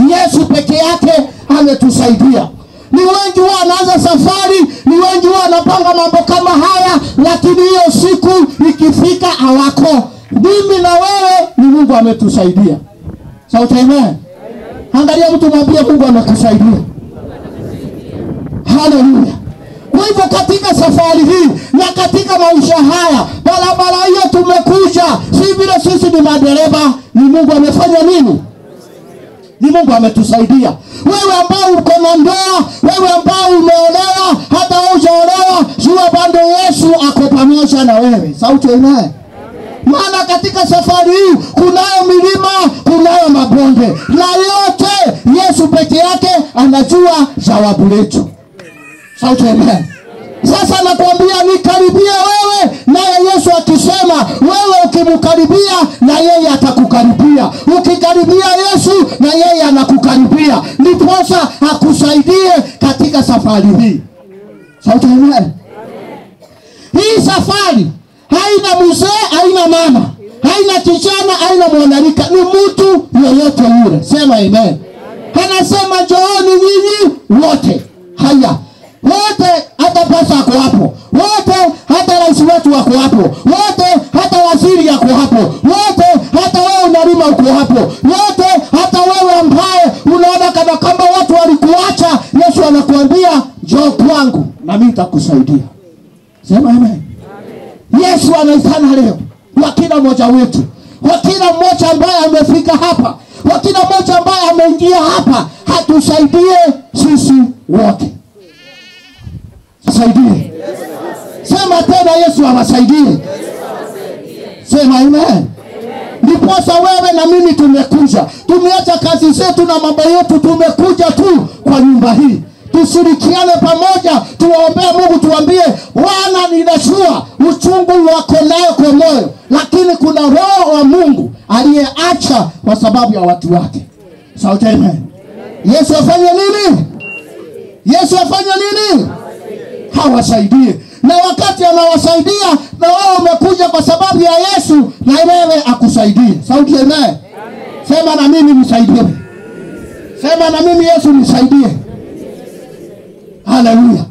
N: Yesu peke yake ametusaidia. Ni wengi wanaanza safari, ni wengi wanapanga mambo kama haya, lakini hiyo siku ikifika hawako. Mimi na wewe ni Mungu ametusaidia. Sauti amen. Angalia mtu mwambie Mungu amekusaidia. Haleluya. Kwa hivyo katika safari hii na katika maisha haya, barabara hiyo tumekuja, si vile sisi ni madereva, ni Mungu amefanya nini? Ni Mungu ametusaidia. Wewe ambao uko na ndoa, wewe ambao umeolewa, hata hujaolewa, jua bado Yesu ako pamoja na wewe. Sauti amen. Maana katika safari hii kunayo milima, kunayo mabonde, na yote Yesu peke yake anajua jawabu letu. Sauti amen. Sasa nakwambia nikaribie wewe, naye Yesu akisema wewe ukimkaribia na yeye atakukaribia. Ukikaribia Yesu na yeye anakukaribia. Ndiposa akusaidie katika safari hii. Sauti amen. Hii safari haina mzee, haina mama, haina kijana, haina mwanamke, ni mtu yeyote yule. Sema amen. Anasema njooni nyinyi wote. Haya. Wote, hata pasa ako hapo. Wote, hata rais wetu wako hapo. Wote, hata waziri yako hapo. Wote, hata wewe unalima uko hapo. Wote, hata wewe ambaye unaona kana kama watu walikuacha, Yesu anakuambia njoo kwangu na mimi nitakusaidia. Sema amen. Yesu anaitana leo kwa kila mmoja wetu, kwa kila mmoja ambaye amefika hapa, kwa kila mmoja ambaye ameingia hapa, hatusaidie sisi wote. Saidie. Sema tena Yesu awasaidie. Sema amen. Ndiposa wewe na mimi tumekuja. Tumeacha kazi zetu na mambo yetu, tumekuja tu kwa nyumba hii. Tushirikiane pamoja, tuwaombee Mungu, tuambie Bwana, ninajua uchungu wako nayo kwa moyo, lakini kuna roho wa Mungu aliyeacha kwa sababu ya watu wake. Sauti amen. Yesu afanye nini? Yesu afanye nini? Hawasaidie. Na wakati anawasaidia, na wewe umekuja kwa sababu ya Yesu, na wewe akusaidie. Sauti amen. Sema na mimi nisaidie. Sema na mimi Yesu nisaidie. Haleluya.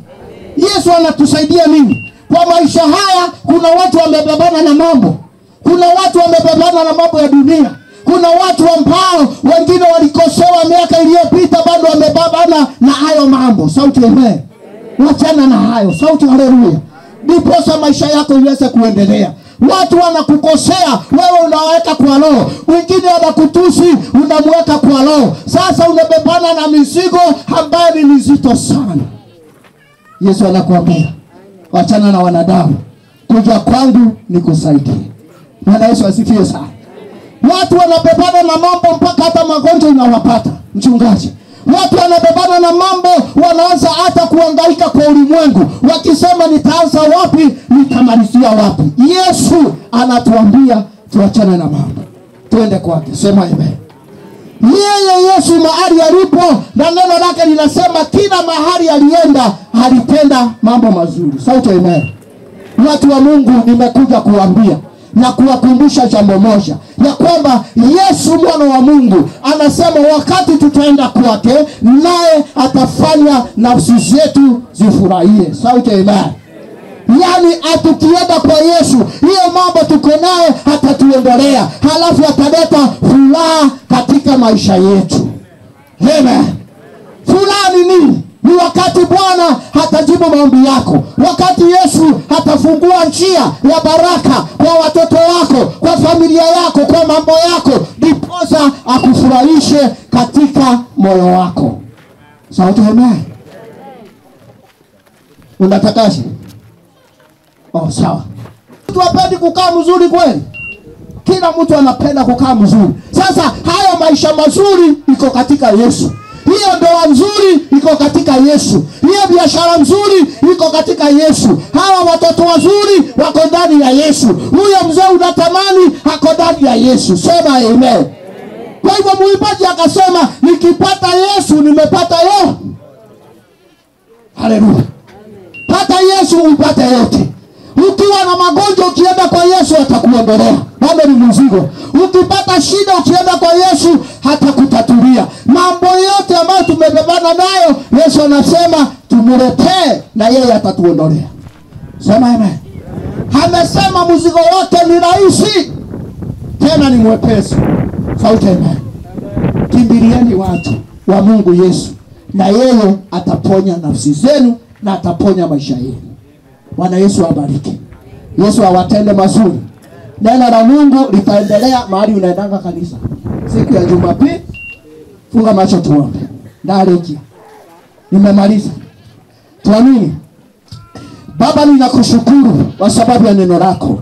N: Yesu anatusaidia nini? Kwa maisha haya kuna watu wamebebana na mambo. Kuna watu wamebebana na mambo ya dunia. Kuna watu ambao wengine walikosewa miaka iliyopita, bado wamebebana na hayo mambo. Sauti amen. Wachana na hayo. Sauti haleluya. Ndiposa maisha yako iweze kuendelea. Watu wanakukosea, wewe unaweka kwa roho. Wengine wanakutusi, unamweka kwa roho. Sasa unabebana na mizigo ambayo ni mizito sana. Yesu anakuambia wachana na wanadamu, kuja kwangu nikusaidie. Bwana Yesu asifiwe sana. Watu wanabebana na mambo mpaka hata magonjwa inawapata. Mchungaji, watu wanabebana na mambo, wanaanza hata kuhangaika kwa ulimwengu, wakisema nitaanza wapi, nitamalizia wapi. Yesu anatuambia tuachane na mambo, tuende kwake. Sema amen. Yeye Yesu mahali alipo, na neno lake linasema kila mahali alienda alitenda mambo mazuri. Sauti amen. Watu wa Mungu, nimekuja kuambia na kuwakumbusha jambo moja, ya kwamba Yesu mwana wa Mungu anasema wakati tutaenda kwake, naye atafanya nafsi zetu zifurahie. Sauti amen. Yani atukienda kwa Yesu, hiyo mambo tuko naye atatuondolea, halafu ataleta furaha katika maisha yetu. Amen. Furaha ni nini? Ni wakati Bwana hatajibu maombi yako, wakati Yesu hatafungua njia ya baraka kwa watoto wako, kwa familia yako, kwa mambo yako, ndiposa akufurahishe katika moyo wako. Sauti amen. Unatakaje? Oh, sawa. Mtu hapendi kukaa mzuri kweli? Kila mtu anapenda kukaa mzuri. Sasa haya maisha mazuri iko katika Yesu. Hiyo ndoa nzuri iko katika Yesu. Hiyo biashara nzuri iko katika Yesu. Hawa watoto wazuri wako ndani ya Yesu. Huyo mzee unatamani ako ndani ya Yesu. Sema amen. Kwa hivyo muimbaji akasema nikipata Yesu nimepata yote. Haleluya. Pata Yesu upate yote. Ukiwa na magonjwa ukienda kwa Yesu atakuondolea. Bado ni mzigo. ukipata shida ukienda kwa Yesu hata kutatulia. Mambo yote ambayo tumebebana nayo Yesu anasema tumuletee na yeye atatuondolea. Sema amen. Amesema mzigo wote ni rahisi tena ni mwepesi. Sauti amen. Kimbilieni watu wa Mungu Yesu na yeye ataponya nafsi zenu na ataponya maisha yenu. Bwana Yesu awabariki. Yesu awatende mazuri. Neno la Mungu litaendelea mahali unaendanga kanisa. Siku ya Jumapili funga macho tuombe. Ndalekia. Nimemaliza. Tuamini. Baba, ninakushukuru kwa sababu ya neno lako.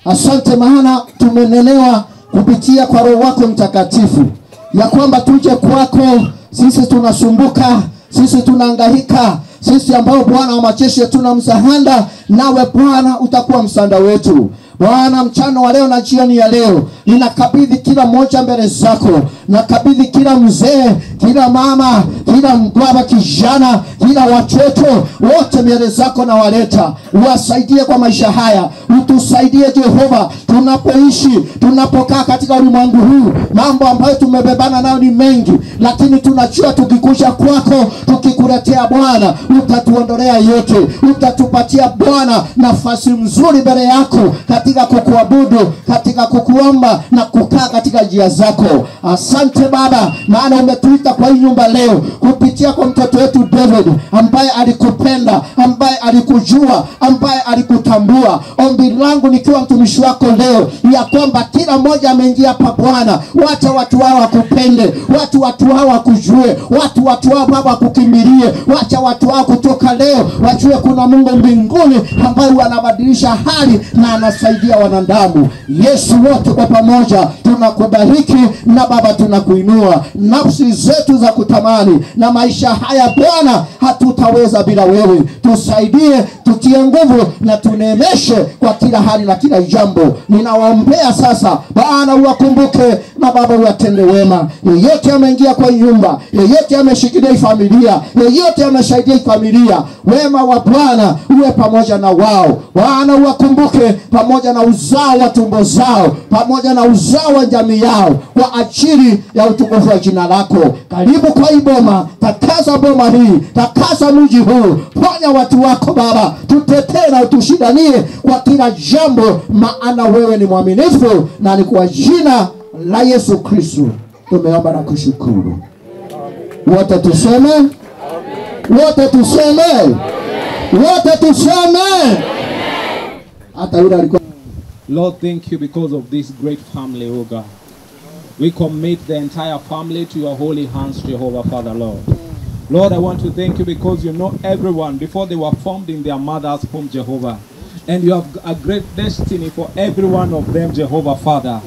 N: Asante maana tumenelewa kupitia kwa Roho wako Mtakatifu ya kwamba tuje kwako. Sisi tunasumbuka, sisi tunahangaika, sisi ambao Bwana wa majeshi tuna msaada, nawe Bwana utakuwa msaada wetu. Bwana, mchana wa leo na jioni ya leo ninakabidhi kila mmoja mbele zako. Nakabidhi kila mzee, kila mama, kila mbaba, kijana, kila watoto wote mbele zako na waleta. Uwasaidie kwa maisha haya. Utusaidie Jehova tunapoishi, tunapokaa katika ulimwengu huu. Mambo ambayo tumebebana nayo ni mengi, lakini tunajua tukikuja kwako, tukikuletea Bwana, utatuondolea yote. Utatupatia Bwana nafasi nzuri mbele yako katika kukuabudu, katika kukuomba na kukaa katika njia zako. Asante Baba, maana umetuita kwa hii nyumba leo kupitia kwa mtoto wetu David ambaye alikupenda, ambaye alikujua, ambaye alikutambua. Ombi langu nikiwa mtumishi wako leo ya kwamba kila mmoja ameingia hapa Bwana, watu wao wakupende, watu wao wakujue, watu wao Baba wakukimbilie, watu wao kutoka leo wajue kuna Mungu mbinguni ambaye anabadilisha hali na anasaidia wanadamu. Yesu, wote kwa pamoja tunakubariki na Baba tunakuinua. Nafsi zetu za kutamani na maisha haya Bwana hatutaweza bila wewe. Tusaidie, tutie nguvu na tuneemeshe kwa kila hali na kila jambo. Ninawaombea sasa Bwana uwakumbuke na Baba uwatende wema. Yeyote ameingia kwa nyumba, yeyote ameshikilia familia, yeyote amesaidia familia, wema wa Bwana uwe pamoja na wao. Bwana uwakumbuke pamoja na uzao wa tumbo zao, pamoja na uzao wa jamii yao, kwa ajili ya utukufu wa jina lako. Karibu kwa iboma, takasa boma hii, takasa mji huu, ponya watu wako Baba, tutetee na utushindanie kwa kila jambo, maana wewe ni mwaminifu, na ni kwa jina la Yesu Kristo tumeomba na kushukuru. Wote tuseme, wote tuseme, wote tuseme. Hata yule alikuwa
O: Lord, thank you because of this great family, oh God. We commit the entire family to your holy hands, Jehovah, Father, Lord. Lord, I want to thank you because you know everyone before they were formed in their mother's womb, Jehovah. And you have a great destiny for every one of them, Jehovah, Father.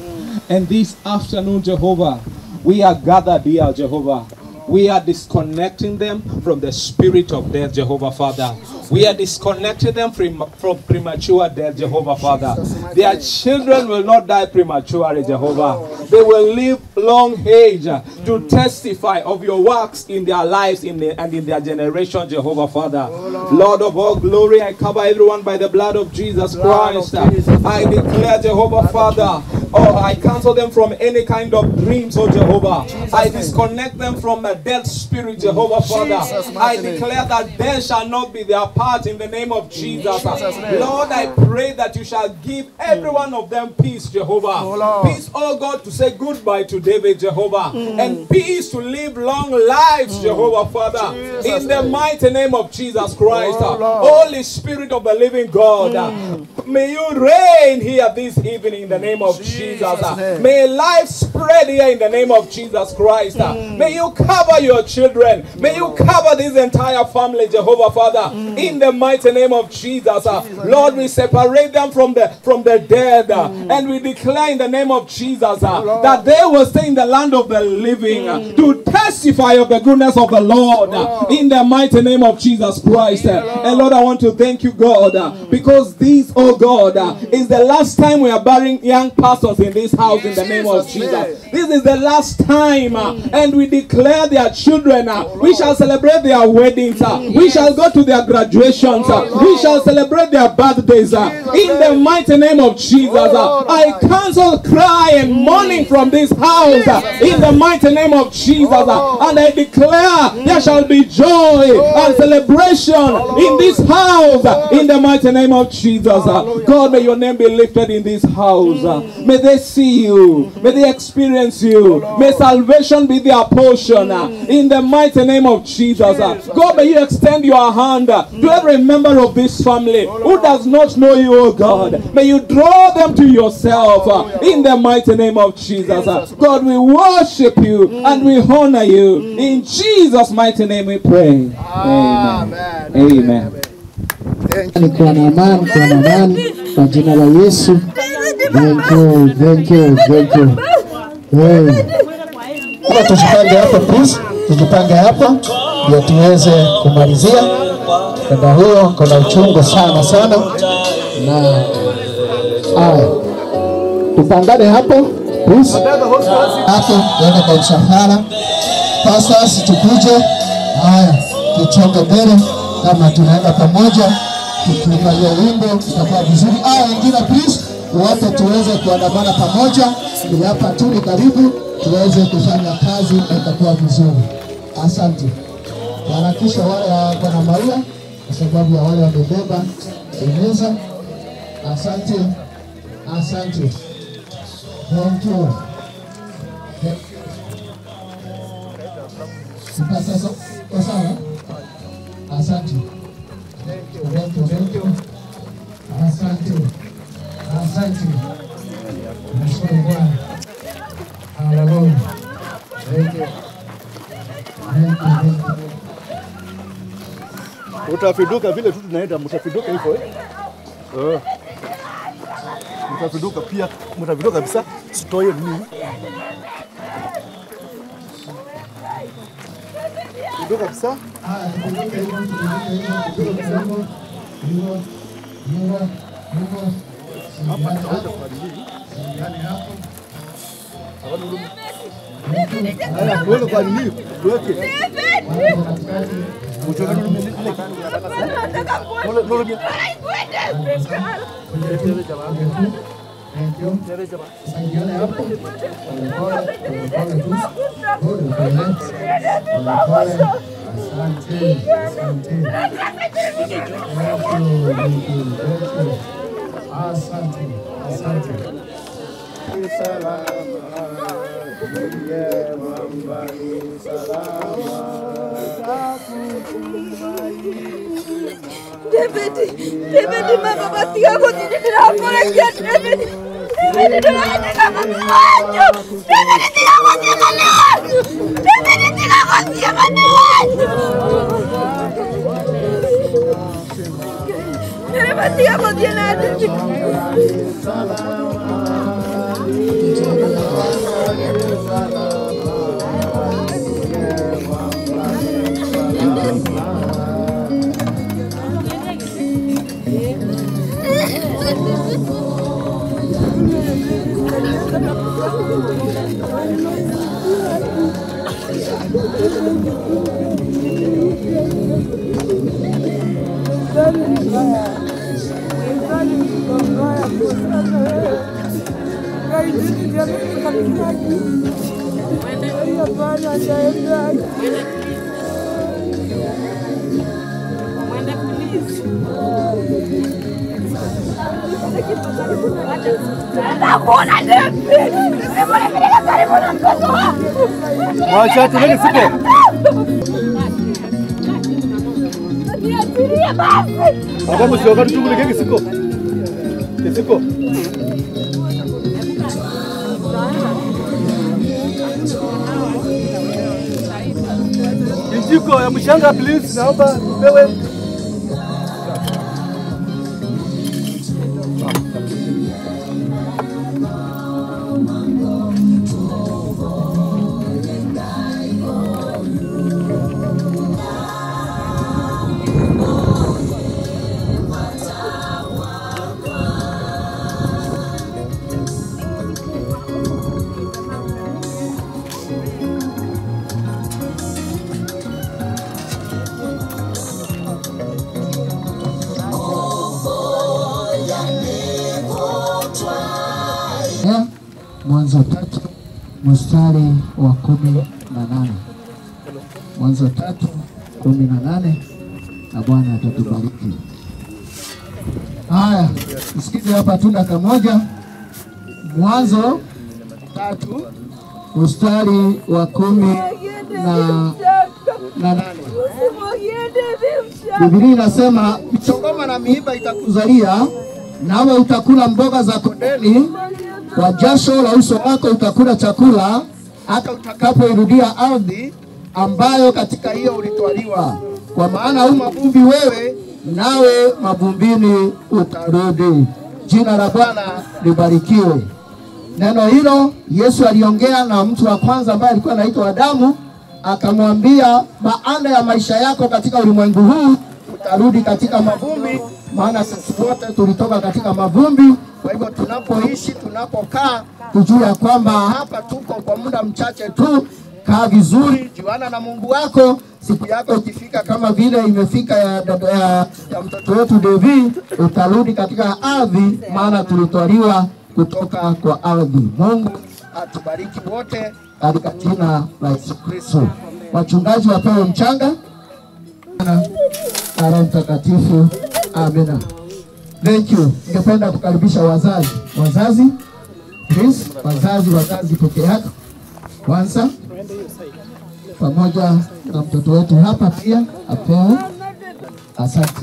O: And this afternoon, Jehovah, we are gathered here, Jehovah. We are disconnecting them from the spirit of death, Jehovah, Father. We are disconnecting them from premature death, Jehovah, Father. Their children will not die prematurely, Jehovah. They will live long age to testify of your works in their lives and in their generation, Jehovah, Father. Lord of all glory, I cover everyone by the blood of Jesus Christ. I declare, Jehovah, Father, I cancel them from any kind of dreams, oh Jehovah. I disconnect them from a dead spirit, Jehovah, Father. I declare that death shall not be their part in the name of Jesus. Lord, I pray that you shall give every one of them peace, Jehovah. Peace, oh God, to say goodbye to David, Jehovah. And peace to live long lives, Jehovah, Father. In the mighty name of Jesus Christ. Holy Spirit of the living God, may you reign here this evening in the name of Jesus. May life spread here in the name of Jesus Christ. May you cover your children. May you cover this entire family, Jehovah, Father. In the mighty name of Jesus. Lord, we separate them from the dead. And we declare in the name of Jesus that they will stay in the land of the living to testify of the goodness of the Lord. In the mighty name of Jesus Christ. And Lord, I want to thank you, God, because this, oh God, is the last time we are burying young pastor
L: Jesus in this house in the name of Jesus. This is the last time, and we declare their children, we shall celebrate their weddings, we shall go to their graduations, we shall celebrate their birthdays in the mighty name of Jesus. I cancel cry and mourning from this house in the mighty name of Jesus, and I declare there shall be joy and celebration in this house in the mighty name of Jesus. God, may your name be lifted in this house. May they see you, may they experience you, may salvation be their portion in the mighty name of Jesus. God, may you extend your hand to every member of this family who does not know you, oh God. May you draw them to yourself in the mighty name of Jesus. God, we worship you and we honor you. In Jesus' mighty name we pray. Amen. Amen.
N: Kuwa na amani kwa jina la Yesu. Thank you. Kwa tujipange hapa please. Tujipange hapa ndio tuweze kumalizia. Dada huyo kuna uchungu sana na tupangane hapo please. Hapo tuende kwa msafara. Pastors tukuje. Haya, tuchonge mbele kama tunaenda pamoja. Tukiimbalia wimbo tutakuwa vizuri. Wengine please wote tuweze kuandamana pamoja. Ili hapa tu ni karibu tuweze kufanya kazi na itakuwa vizuri. Asante. Harakisha wale wako na maua kwa sababu ya wale wamebeba meza. Asante. Thank you. Sasa asante. Thank you. Asante. Nashukuru Bwana. Hallelujah. Thank you.
I: Utafiduka vile tu tunaenda, mtafiduka hivyo mtafiduka pia, mtafiduka kabisa. Sitoe nini? Fiduka kabisa. Hapa tunaenda kwa nini? Ndani hapo. Ana kuona kwa nini? Tuweke. Mchoka nini ile kitu nataka sana. Nolo ni. Thank you. Saidiane hapo. Asante.
C: David, mama basi yako ninapoelekea David. David tunaenda kama wanyo. David tunakosia wanyo. David tunakosia wanyo. David yako tena David.
I: Wacha tuende siko. Hata msioka tuchungulie kisiko. Kisiko. Kijiko ya mshanga please, naomba upewe.
N: Mwanzo 3 mstari wa 18. Mwanzo 3:18, na Bwana atatubariki. Haya, usikize hapa tunda kamoja. Mwanzo 3 mstari wa 18. Biblia inasema michongoma na miiba itakuzalia, nawe utakula mboga za kondeni, kwa jasho la uso wako utakula chakula, hata utakapoirudia ardhi ambayo katika hiyo ulitwaliwa. Kwa maana u mavumbi wewe, nawe mavumbini utarudi. Jina la Bwana libarikiwe. Neno hilo Yesu aliongea na mtu wa kwanza ambaye alikuwa anaitwa Adamu, akamwambia baada ya maisha yako katika ulimwengu huu utarudi katika mavumbi, maana sisi wote tulitoka katika mavumbi. Kwa hivyo tunapoishi, tunapokaa, tujue ya kwamba hapa tuko kwa muda mchache tu. Kaa vizuri, juana na Mungu wako. Siku yako ikifika kama vile imefika ya mtoto wetu David, utarudi katika ardhi, maana tulitwaliwa kutoka kwa ardhi. Mungu atubariki wote katika jina la Yesu Kristo. Wachungaji wapewe mchanga na Roho Mtakatifu. Amina. Thank you. Ningependa kukaribisha wazazi please, wazazi peke yako kwanza, pamoja na mtoto wetu hapa pia apewe. Asante.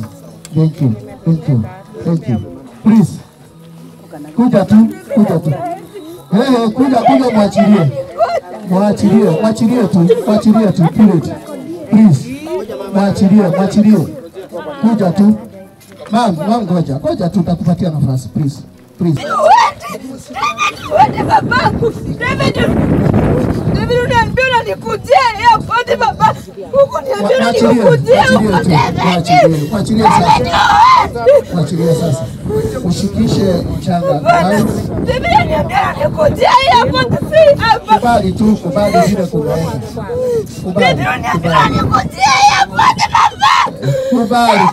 N: Thank you. Please. Kuja tu. Mwachilie tu. Please. Mwachilie. Kuja tu. Mama, ngoja tu, takupatia nafasi please.
C: Wende babangu. David uniambia unanikujia airport baba. Huko niambia unanikujia huko David.
N: Mwachilie sasa. Ushikishe mchanga.
C: David uniambia unanikujia airport si hapa.
N: Kubali vile kunaenda.
C: David uniambia unanikujia airport baba.
N: Kubali.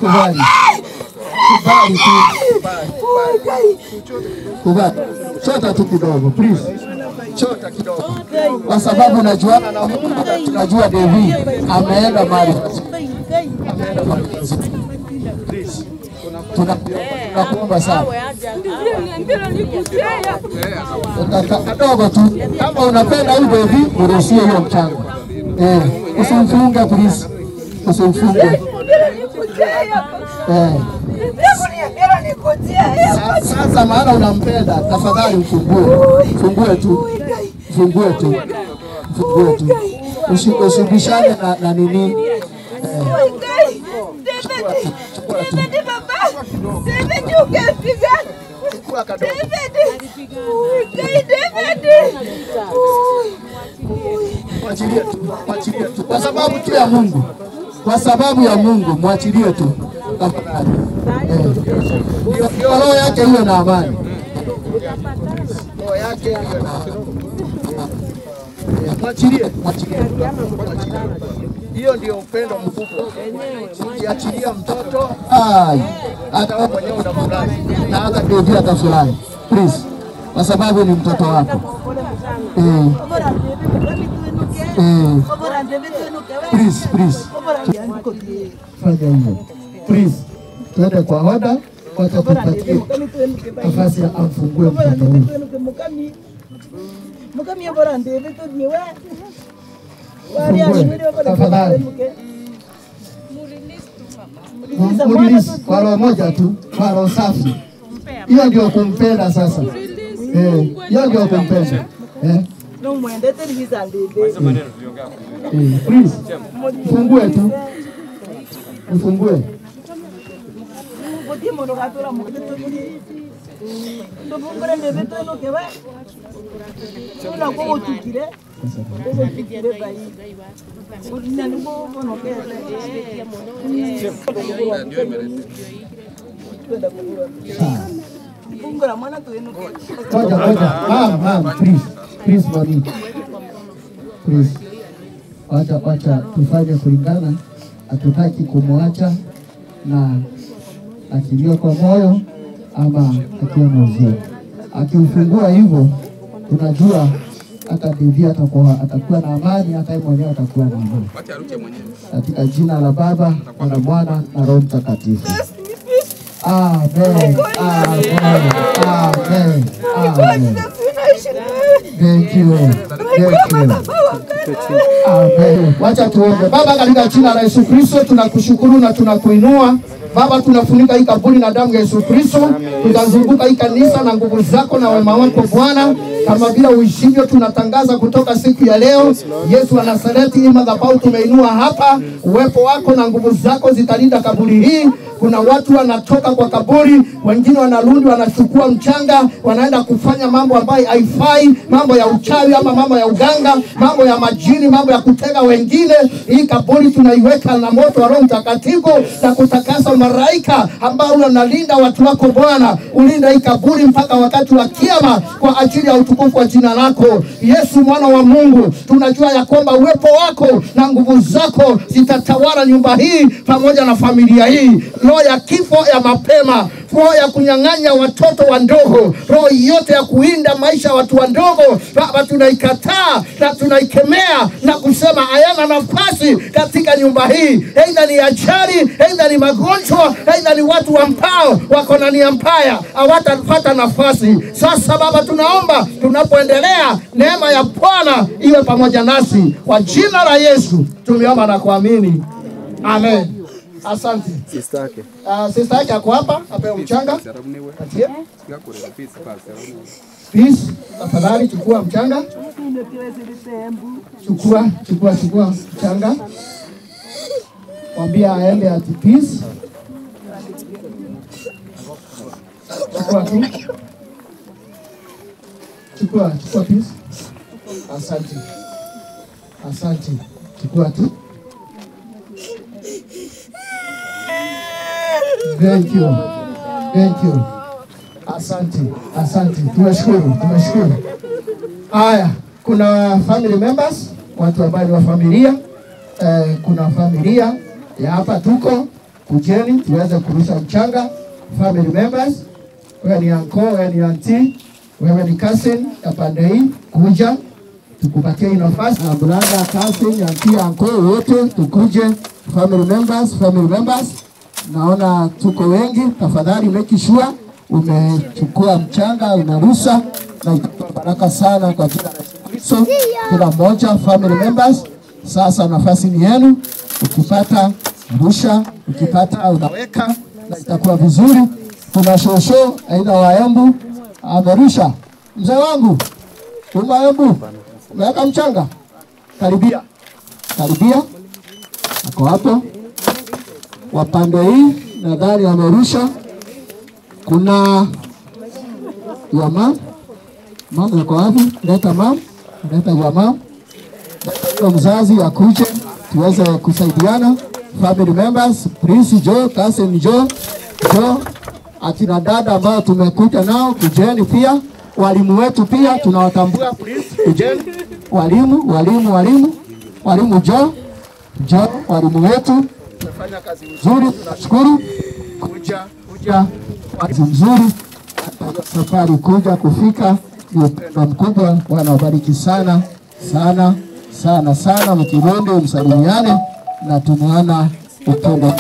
N: Chota tu kidogo please. Chota kidogo. Kwa sababu najuana na Mungu, tunajua David ameenda mahali. Please. Tunakuomba sana. Kadogo tu. Kama unapenda huyu David, uruhusie hiyo mchanga. Usimfunge please. Sasa maana unampenda, tafadhali fungue tu. Usibishane na nini. Mwachilie tu. Kwa sababu tu ya Mungu. Mwachilie tu. Tafadhali. Ndio roho yake iwe na amani. Mwachilie. Hiyo ndio upendo mkubwa. Ukiachilia mtoto, hata wewe mwenyewe unafurahi na hata David atafurahi. Please. Kwa sababu ni mtoto wako. Please. Fanya hivyo. Please. Twende kwa hoda, wacha tupatie nafasi ya amfungue mtoto huyu. Tafadhali. Mrelease kwa roho moja tu, kwa roho safi. Hiyo ndio kumpenda sasa. Hiyo ndio kumpenda. Please. Fungue tu. Ufungue. Mama, please, mommy. Please. Wacha tufanye kulingana. Hatutaki kumwacha na akilia kwa moyo ama akiwa na huzuni. Akiufungua hivyo, tunajua hata bibi atakuwa na amani, hata yeye mwenyewe atakuwa na amani. Katika jina la Baba na la Mwana na Roho Mtakatifu. Amen. Amen. Amen. Amen. Thank you. Thank you. Amen. Wacha tuombe. Baba, katika jina la Yesu Kristo tunakushukuru na tunakuinua. Baba, tunafunika hii kaburi na damu ya Yesu Kristo. Tutazunguka hii kanisa na nguvu zako na wema wako Bwana. Kama vile uishivyo tunatangaza kutoka siku ya leo. Yesu wa Nazareti, hii madhabahu tumeinua hapa. Uwepo wako na nguvu zako zitalinda kaburi hii. Kuna watu wanatoka kwa kaburi, wengine wanarudi wanachukua mchanga, wanaenda kufanya mambo ambayo haifai, mambo ya uchawi ama mambo ya uganga, mambo ya majini, mambo ya kutega wengine. Hii kaburi tunaiweka na moto wa Roho Mtakatifu na kutakasa malaika ambao wanalinda watu wako Bwana. Ulinda hii kaburi mpaka wakati wa kiyama kwa ajili ya utukufu wa jina lako. Yesu mwana wa Mungu, tunajua ya kwamba uwepo wako na nguvu zako zitatawala nyumba hii pamoja na familia hii. Roho ya kifo ya mapema, roho ya kunyang'anya watoto wadogo, roho yote ya kuinda maisha ya watu wadogo, Baba tunaikataa na tunaikemea na kusema hayana nafasi katika nyumba hii. Aidha ni ajali, aidha ni magonjwa, aidha ni watu ambao wako na nia mbaya, hawatapata nafasi. Sasa Baba tunaomba, tunapoendelea, neema ya Bwana iwe pamoja nasi. Kwa jina la Yesu tumeomba na kuamini. Amen. Asante. Sister yake ako hapa, apewe mchanga. Peace, tafadhali chukua mchanga. Chukua mchanga. Mwambie aende ati peace. Chukua peace. Asante. Chukua tu. Thank you. Asante. Tumeshukuru. Haya, kuna family members, watu ambao ni wa familia. Kuna familia ya hapa tuko, kujeni tuweze kurusha mchanga. Family members, wewe ni uncle, wewe ni auntie, wewe ni cousin ya pande hii, kuja tukupatie nafasi. Brother, cousin, auntie, uncle, wote tukuje. Family members. Naona tuko wengi, tafadhali make sure umechukua mchanga, unarusa na baraka sana kwa jina la Yesu Kristo. Kila mmoja, family members, sasa nafasi ni yenu. Ukipata rusha, ukipata unaweka na itakuwa vizuri. Kuna shosho aidha waembu amerusha. Mzee wangu, waembu, umeweka mchanga? Karibia. Ako hapo. Wapande hii nadhani amerusha. Kuna ya mama yako wapi? Leta mama, leta ya mama. Leta mzazi akuje tuweze kusaidiana. Family members, Prince Joe, cousin Joe, akina dada ambao tumekuja nao, kujeni pia. Walimu wetu pia tunawatambua, please kujeni. Walimu Joe, walimu wetu tunafanya kazi nzuri, tunashukuru. Kuja kazi nzuri, safari kuja kufika ni upendo mkubwa. Bwana wabariki sana, mkirudi msalimiane na tumeona upendo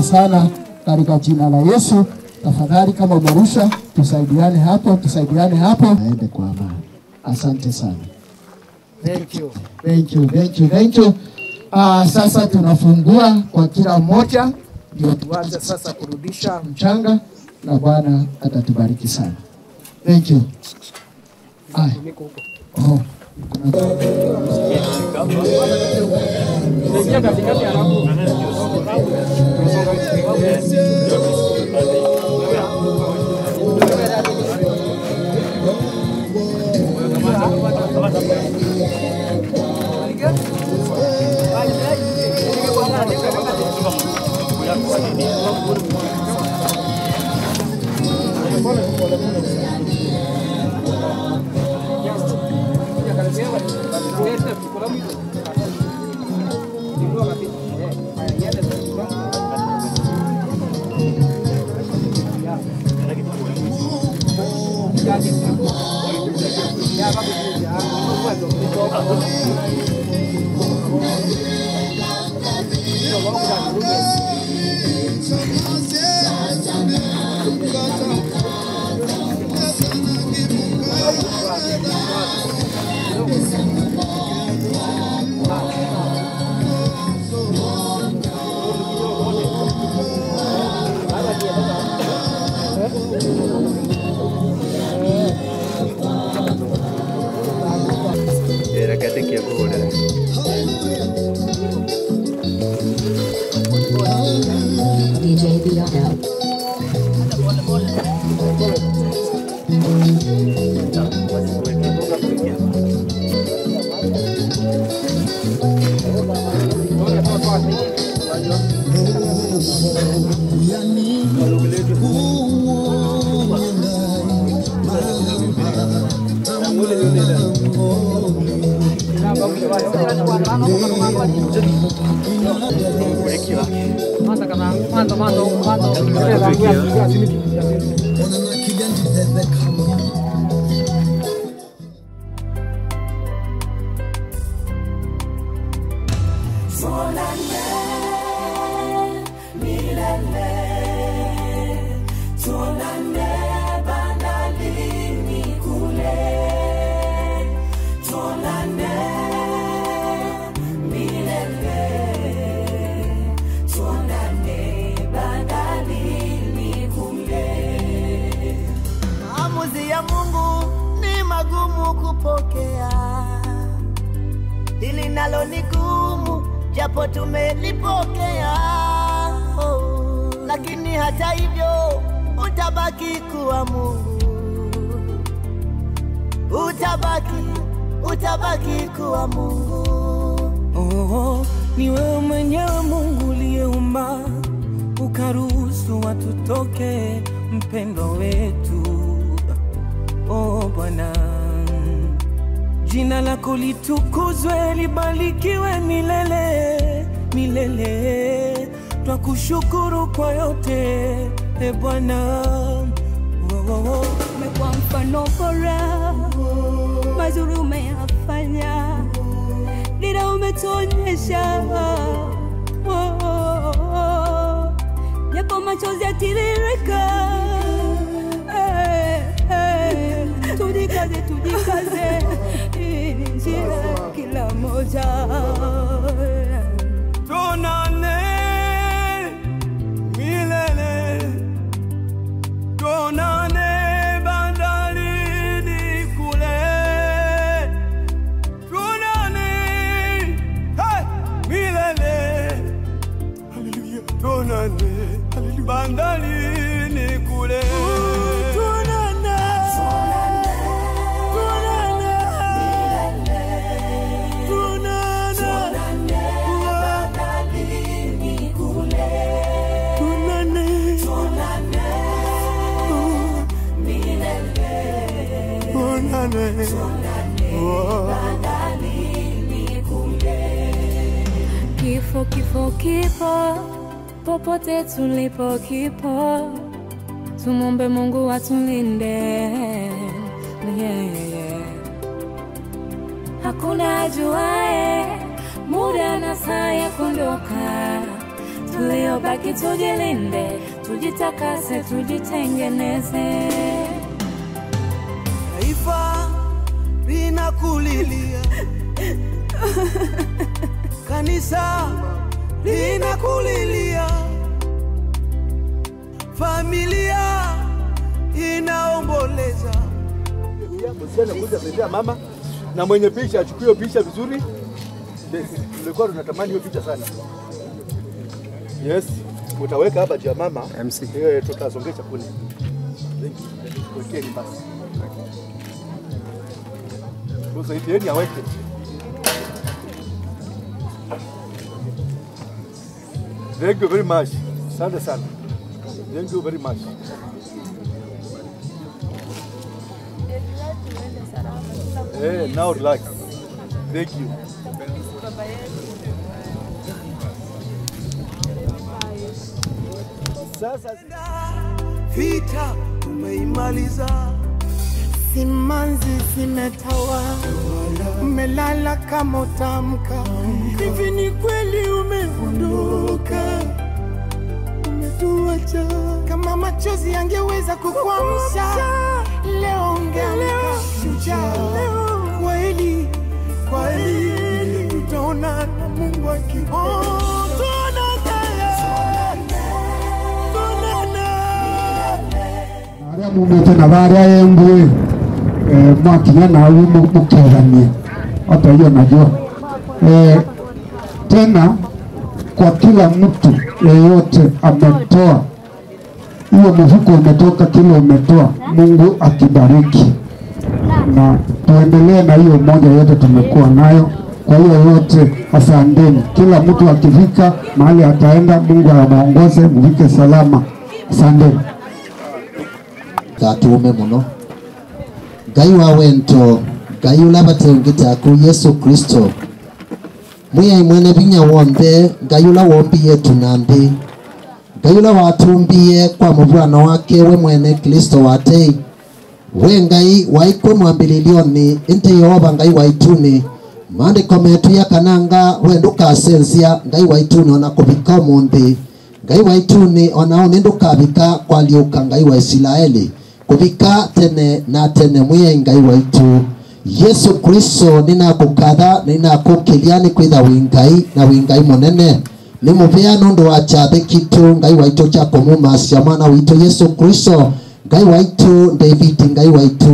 N: sana katika jina la Yesu. Tafadhali kama umerusha tusaidiane hapo. Aende kwa amani. Asante sana. Thank you. Sasa tunafungua kwa kila mmoja, ndio tuanze sasa kurudisha mchanga na Bwana atatubariki sana. Thank you.
P: DJ Biano.
Q: Maamuzi ya Mungu ni magumu kupokea, hili nalo ni gumu japo tumelipokea, lakini hata hivyo utabaki kuwa Mungu, utabaki kuwa Mungu.
R: Oh, ni wewe mwenyewe Mungu uliyeumba ukaruhusu watu toke, mpendo wetu. Oh Bwana, jina lako litukuzwe, libarikiwe milele milele. Twakushukuru kwa yote e Bwana.
S: Umekuwa mfano bora, mazuri umeyafanya, dira umetuonyesha, yapo machozi yatiririka. Tujikaze, hii ni njia kila moja.
R: Tuonane milele, tuonane bandarini kule, tuonane milele, haleluya, tuonane bandarini kule.
F: Kifo popote tulipo kipo, tumombe Mungu atulinde. Hakuna ajuae muda na saa ya kuondoka, tuliobaki tujilinde, tujitakase, tujitengeneze.
R: Taifa linakulilia, kanisa linakulilia, familia inaomboleza.
I: Msichana kuja kuletea mama na mwenye picha achukue picha vizuri. Tulikuwa tunatamani hiyo picha sana. Yes, utaweka hapa juu ya mama MC. Tutasongesha kule. Wekeni basi. Sasa itieni aweke. Thank you very much. Asante sana. Thank you very much. Now relax. Thank you.
R: Sasa vita umeimaliza, simanzi zimetawa, umelala kama utamka. Hivi ni kweli umeondoka, umetuacha? Kama machozi yangeweza kukuamsha, leo ungeamka shujaa. Kweli kweli tutaona na Mungu akiona.
N: Mumete na baria yembwe mwakinya na umu mukeganie hata hiyo najua tena kwa kila mtu yeyote ametoa hiyo mfuko umetoka kile umetoa, Mungu akibariki na tuendelee na hiyo moja yote tumekuwa nayo. Kwa hiyo yote asanteni, kila mtu akifika mahali ataenda, Mungu amuongoze mfike salama. Asanteni.
H: Gatume muno Ngai wa wento Ngai ulabatengita ku Yesu Kristo mwiya imwene binya wombe Ngai ula wombiye tunambi Ngai ula watumbiye kwa mubwana wake we mwene Kristo watei we Ngai waikwe mwambililioni inte Yehova Ngai waituni maandiko metu ya kananga wenduka senzia Ngai waituni ona kubika umundi Ngai waituni ona ndukabika kwa liuka Ngai wa Israeli kubika tene na tene mwiye Ngai waitu Yesu Kristo ninakukatha ninakukiliani kwitha wingai na wingai munene ni muvea nundu wa chabe kitu Ngai waitu cha kumumasya mwana witu Yesu Kristo Ngai waitu David Ngai waitu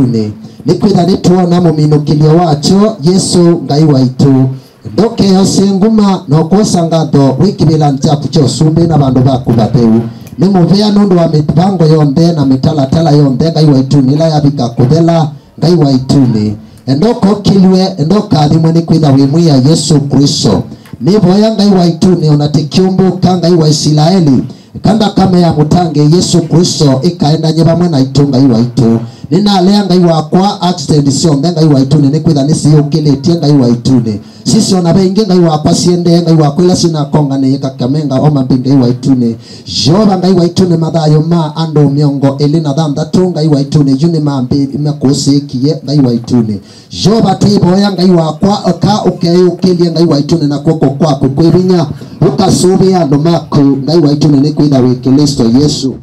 H: ni kwitha nituona muminukilio wacho Yesu Ngai waitu ndoke yose nguma no kosangatho wikibila nchapu cho sumbi na bandu baku bapeu ni muvea nundu wa mipango yonde na mitalatala yonde Ngai waitu nila yabika kuthela Ngai waitu endoko kilwe endoka thimwe ni kwitha wimwi ya Yesu Kristo ni boya Ngai waitu ni onatikiumbu ka Ngai wa Israeli kanda kame ya mutange Yesu Kristo ikaenda nyeba mwe na itu Ngai waitu nina alea Ngai wakwa accident sionde Ngai waitu ni kwitha nisi ukilitie Ngai waitu sisi ona bengi Ngai wakwa siende Ngai wakwa ila sina konga ni kakamenga oma bingi Ngai waitu Jehova Ngai waitu mathayo ma ando miongo elina thanthatu Ngai waitu yuni mambi imekusikie Ngai waitu Jehova tiboya Ngai wakwa ka ukeyukilie Ngai waitu na kwoko kwako kwibinya ukasubia ndo mako Ngai waitu ni kwitha wi Kristo Yesu